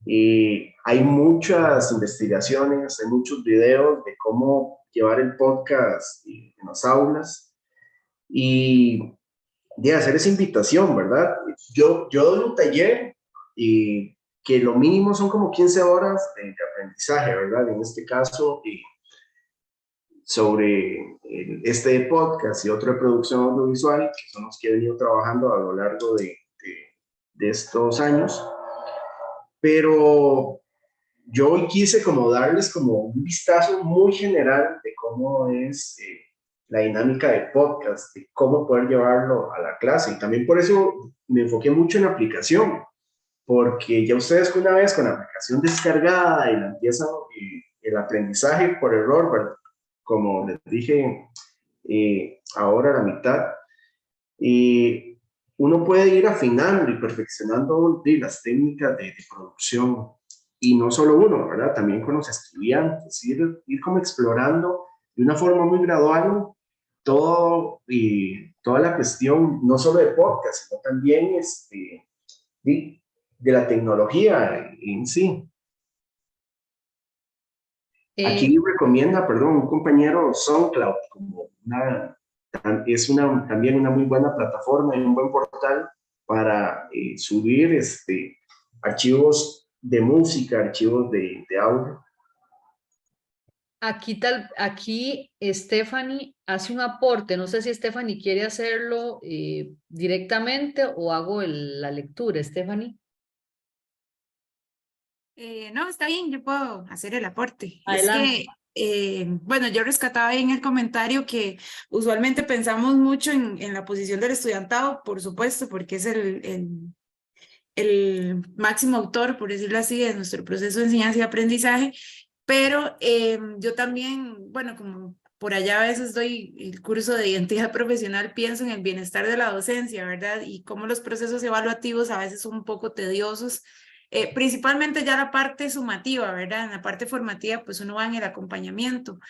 Hay muchas investigaciones, hay muchos videos de cómo llevar el podcast en las aulas y de hacer esa invitación, ¿verdad? Yo doy un taller que lo mínimo son como 15 horas de aprendizaje, ¿verdad? En este caso, sobre este podcast y otro de producción audiovisual, que son los que he venido trabajando a lo largo de estos años. Pero yo hoy quise como darles como un vistazo muy general de cómo es la dinámica de podcast, de cómo poder llevarlo a la clase. Y también por eso me enfoqué mucho en la aplicación, porque ya ustedes que una vez con la aplicación descargada y la empiezan el aprendizaje por error, ¿verdad? Como les dije ahora a la mitad, y uno puede ir afinando y perfeccionando las técnicas de producción, y no solo uno, ¿verdad? También con los estudiantes, ir como explorando de una forma muy gradual todo y toda la cuestión, no solo de podcast, sino también de la tecnología en sí. Aquí recomienda, perdón, un compañero SoundCloud como también una muy buena plataforma y un buen portal para subir archivos de música, archivos de audio.
Aquí Stephanie hace un aporte, no sé si Stephanie quiere hacerlo directamente o hago la lectura, Stephanie.
No, está bien, yo puedo hacer el aporte.
Adelante.
Es que, bueno, yo rescataba ahí en el comentario que usualmente pensamos mucho en la posición del estudiantado, por supuesto, porque es el máximo autor, por decirlo así, de nuestro proceso de enseñanza y aprendizaje, pero yo también, bueno, como por allá a veces doy el curso de identidad profesional, pienso en el bienestar de la docencia, ¿verdad? Y cómo los procesos evaluativos a veces son un poco tediosos, principalmente ya la parte sumativa, ¿verdad? En la parte formativa, pues uno va en el acompañamiento.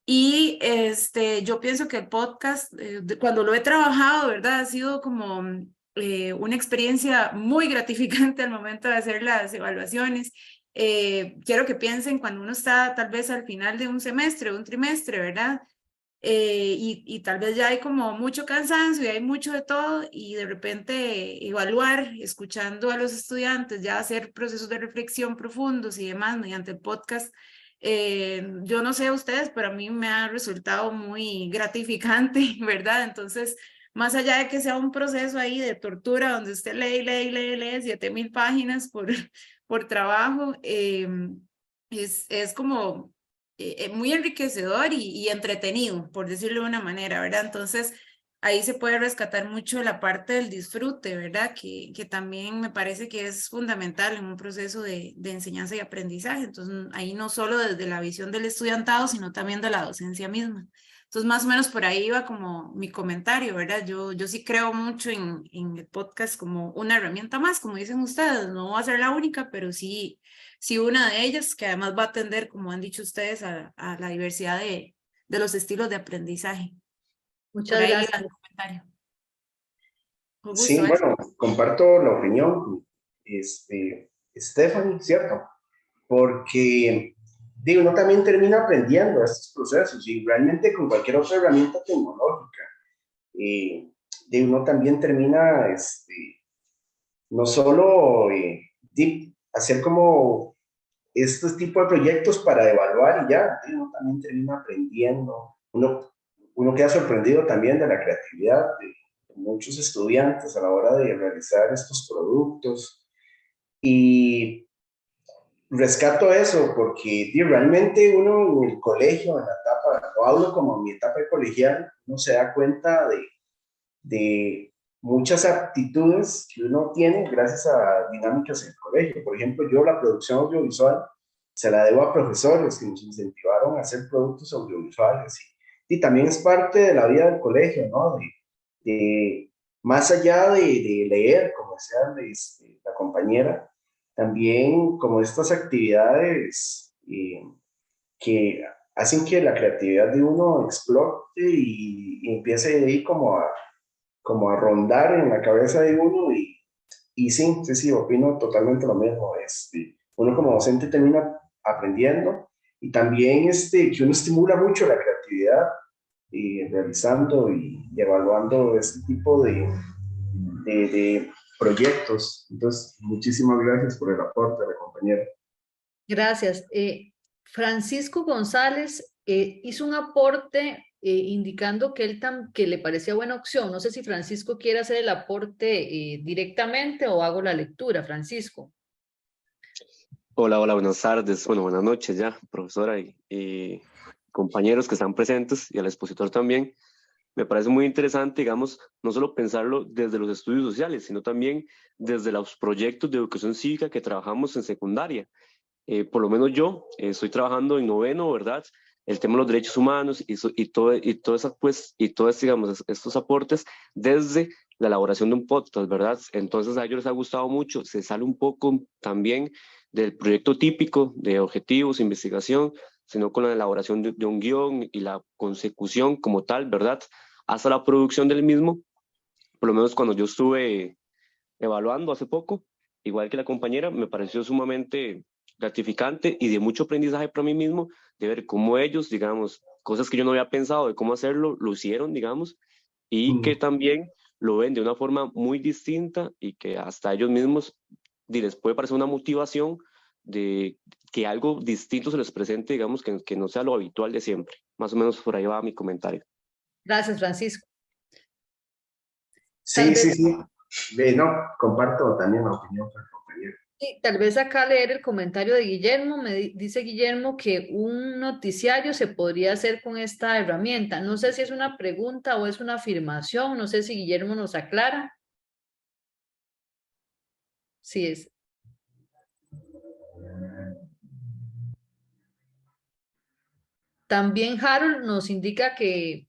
Y yo pienso que el podcast, cuando lo he trabajado, ¿verdad? Ha sido como una experiencia muy gratificante al momento de hacer las evaluaciones. Quiero que piensen cuando uno está tal vez al final de un semestre o un trimestre, ¿verdad? Y tal vez ya hay como mucho cansancio y hay mucho de todo y de repente evaluar, escuchando a los estudiantes, ya hacer procesos de reflexión profundos y demás mediante el podcast. Yo no sé a ustedes, pero a mí me ha resultado muy gratificante, ¿verdad? Entonces, más allá de que sea un proceso ahí de tortura donde usted lee 7,000 páginas por trabajo, es como muy enriquecedor y entretenido, por decirlo de una manera, ¿verdad? Entonces, ahí se puede rescatar mucho la parte del disfrute, ¿verdad? Que también me parece que es fundamental en un proceso de enseñanza y aprendizaje. Entonces, ahí no solo desde la visión del estudiantado, sino también de la docencia misma. Entonces, más o menos por ahí iba como mi comentario, ¿verdad? Yo sí creo mucho en el podcast como una herramienta más, como dicen ustedes, no va a ser la única, pero sí una de ellas, que además va a atender, como han dicho ustedes, a la diversidad de los estilos de aprendizaje.
Muchas
Por ahí
gracias.
iba el comentario. Con
Sí,
gusto,
bueno, comparto la opinión, Stephanie, ¿cierto? Porque uno también termina aprendiendo estos procesos y realmente con cualquier otra herramienta tecnológica, uno también termina, no solo hacer como estos tipos de proyectos para evaluar y ya, uno también termina aprendiendo, uno queda sorprendido también de la creatividad de muchos estudiantes a la hora de realizar estos productos, y rescato eso porque realmente uno en el colegio, en la etapa, o hablo como mi etapa de colegial, uno se da cuenta de muchas aptitudes que uno tiene gracias a dinámicas en el colegio. Por ejemplo, yo la producción audiovisual se la debo a profesores que nos incentivaron a hacer productos audiovisuales, y también es parte de la vida del colegio, ¿no? Más allá de leer, como decía la compañera, también como estas actividades que hacen que la creatividad de uno explote y empiece ahí como a rondar en la cabeza de uno y sí, sí, sí, opino totalmente lo mismo. Uno como docente termina aprendiendo y también que uno estimula mucho la creatividad y realizando y evaluando este tipo de proyectos. Entonces, muchísimas gracias por el aporte de la compañera.
Gracias. Francisco González hizo un aporte indicando que que le parecía buena opción. No sé si Francisco quiere hacer el aporte directamente o hago la lectura, Francisco.
Hola, hola, buenas tardes, bueno, buenas noches ya, profesora y compañeros que están presentes y al expositor también. Me parece muy interesante, digamos, no solo pensarlo desde los estudios sociales, sino también desde los proyectos de educación cívica que trabajamos en secundaria. Por lo menos yo estoy trabajando en noveno, ¿verdad? El tema de los derechos humanos y todos, digamos, estos aportes desde la elaboración de un podcast, ¿verdad? Entonces a ellos les ha gustado mucho, se sale un poco también del proyecto típico de objetivos, investigación, sino con la elaboración de un guión y la consecución como tal, ¿verdad? Hasta la producción del mismo, por lo menos cuando yo estuve evaluando hace poco, igual que la compañera, me pareció sumamente gratificante y de mucho aprendizaje para mí mismo, de ver cómo ellos, digamos, cosas que yo no había pensado de cómo hacerlo, lo hicieron, digamos, y que también lo ven de una forma muy distinta y que hasta ellos mismos les puede parecer una motivación de que algo distinto se les presente, digamos, que no sea lo habitual de siempre. Más o menos por ahí va mi comentario.
Gracias, Francisco.
Sí, sí, sí. No, comparto también la opinión del compañero.
Sí, tal vez acá leer el comentario de Guillermo. Dice Guillermo que un noticiario se podría hacer con esta herramienta. No sé si es una pregunta o es una afirmación. No sé si Guillermo nos aclara. Sí es. También Harold nos indica que,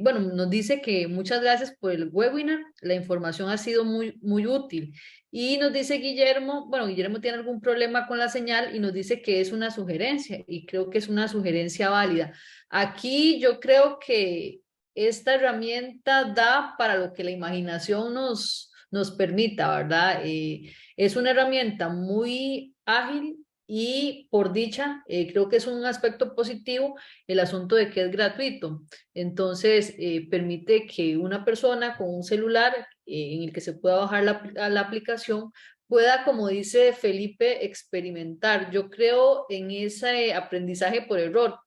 bueno, nos dice que muchas gracias por el webinar, la información ha sido muy útil. Y nos dice Guillermo, bueno, Guillermo tiene algún problema con la señal y nos dice que es una sugerencia y creo que es una sugerencia válida. Aquí yo creo que esta herramienta da para lo que la imaginación nos permita, ¿verdad? Es una herramienta muy ágil y por dicha, creo que es un aspecto positivo el asunto de que es gratuito. Entonces, permite que una persona con un celular en el que se pueda bajar la aplicación pueda, como dice Felipe, experimentar. Yo creo en ese aprendizaje por error.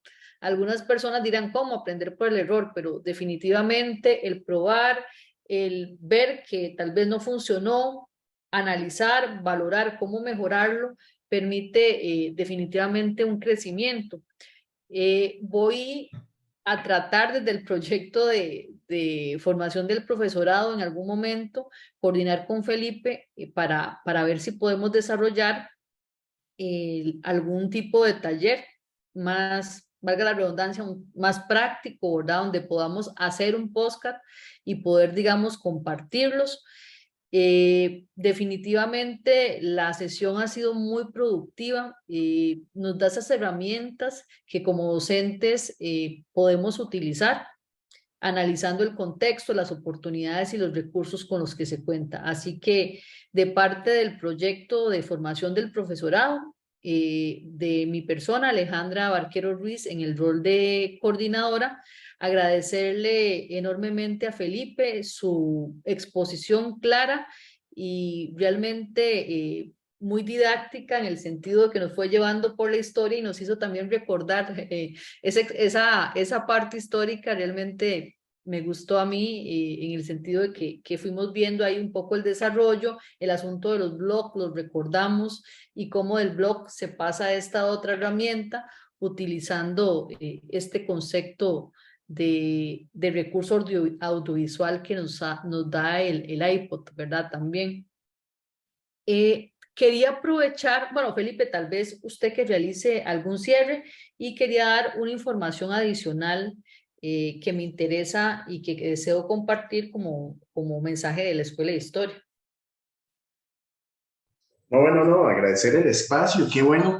Algunas personas dirán, ¿cómo aprender por el error? Pero definitivamente el probar, el ver que tal vez no funcionó, analizar, valorar cómo mejorarlo, permite definitivamente un crecimiento. Voy a tratar desde el proyecto de formación del profesorado en algún momento, coordinar con Felipe para ver si podemos desarrollar algún tipo de taller más, valga la redundancia, más práctico, ¿verdad? Donde podamos hacer un podcast y poder, digamos, compartirlos. Definitivamente la sesión ha sido muy productiva y nos da esas herramientas que como docentes podemos utilizar analizando el contexto, las oportunidades y los recursos con los que se cuenta. Así que de parte del proyecto de formación del profesorado, de mi persona, Alejandra Barquero Ruiz, en el rol de coordinadora, agradecerle enormemente a Felipe su exposición clara y realmente muy didáctica en el sentido de que nos fue llevando por la historia y nos hizo también recordar esa parte histórica. Realmente me gustó a mí en el sentido de que fuimos viendo ahí un poco el desarrollo, el asunto de los blogs, los recordamos y cómo del blog se pasa a esta otra herramienta utilizando este concepto de recurso audiovisual que nos da el iPod, ¿verdad? También. Quería aprovechar, bueno, Felipe, tal vez usted que realice algún cierre y quería dar una información adicional que me interesa y que deseo compartir como mensaje de la Escuela de Historia.
No, bueno, no, agradecer el espacio. Qué bueno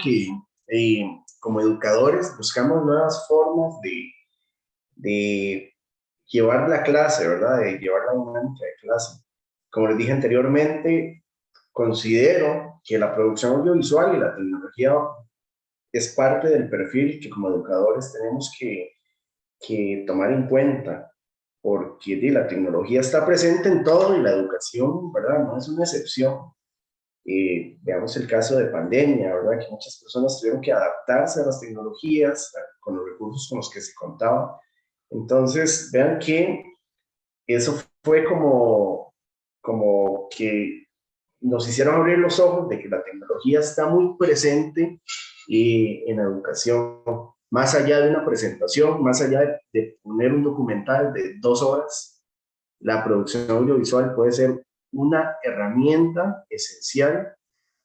como educadores buscamos nuevas formas de llevar la clase, ¿verdad? De llevar la dinámica de clase. Como les dije anteriormente, considero que la producción audiovisual y la tecnología es parte del perfil que como educadores tenemos que tomar en cuenta, porque la tecnología está presente en todo y la educación, ¿verdad? No es una excepción. Veamos el caso de pandemia, ¿verdad? Que muchas personas tuvieron que adaptarse a las tecnologías con los recursos con los que se contaba. Entonces, vean que eso fue como que nos hicieron abrir los ojos de que la tecnología está muy presente en la educación, más allá de una presentación, más allá de poner un documental de 2 horas, la producción audiovisual puede ser una herramienta esencial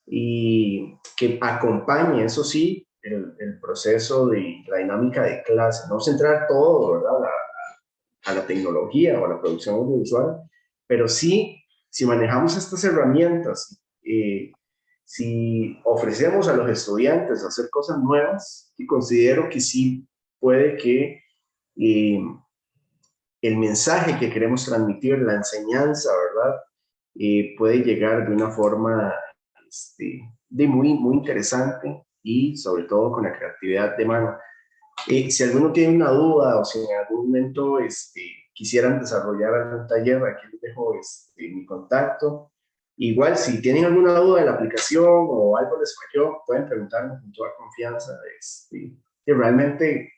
y que acompañe, eso sí, el proceso de la dinámica de clase, no centrar todo, ¿verdad?, a la tecnología o a la producción audiovisual, pero sí, si manejamos estas herramientas, si ofrecemos a los estudiantes hacer cosas nuevas, y considero que sí puede que el mensaje que queremos transmitir, la enseñanza, ¿verdad?, puede llegar de una forma muy interesante y sobre todo con la creatividad de mano. Si alguno tiene una duda o si en algún momento quisieran desarrollar algún taller, aquí les dejo mi contacto. Igual, si tienen alguna duda de la aplicación o algo les falló, pueden preguntarme con toda confianza. Que realmente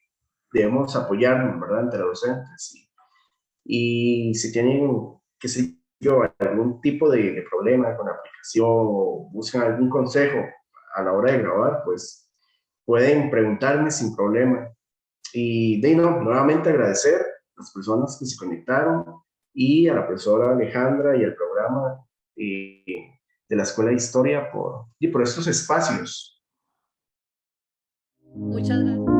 debemos apoyarnos, ¿verdad?, entre los docentes. Y si tienen, qué sé yo, algún tipo de problema con la aplicación o buscan algún consejo a la hora de grabar, pues pueden preguntarme sin problema. Y nuevamente agradecer a las personas que se conectaron y a la profesora Alejandra y al programa de la Escuela de Historia por estos espacios.
Muchas gracias.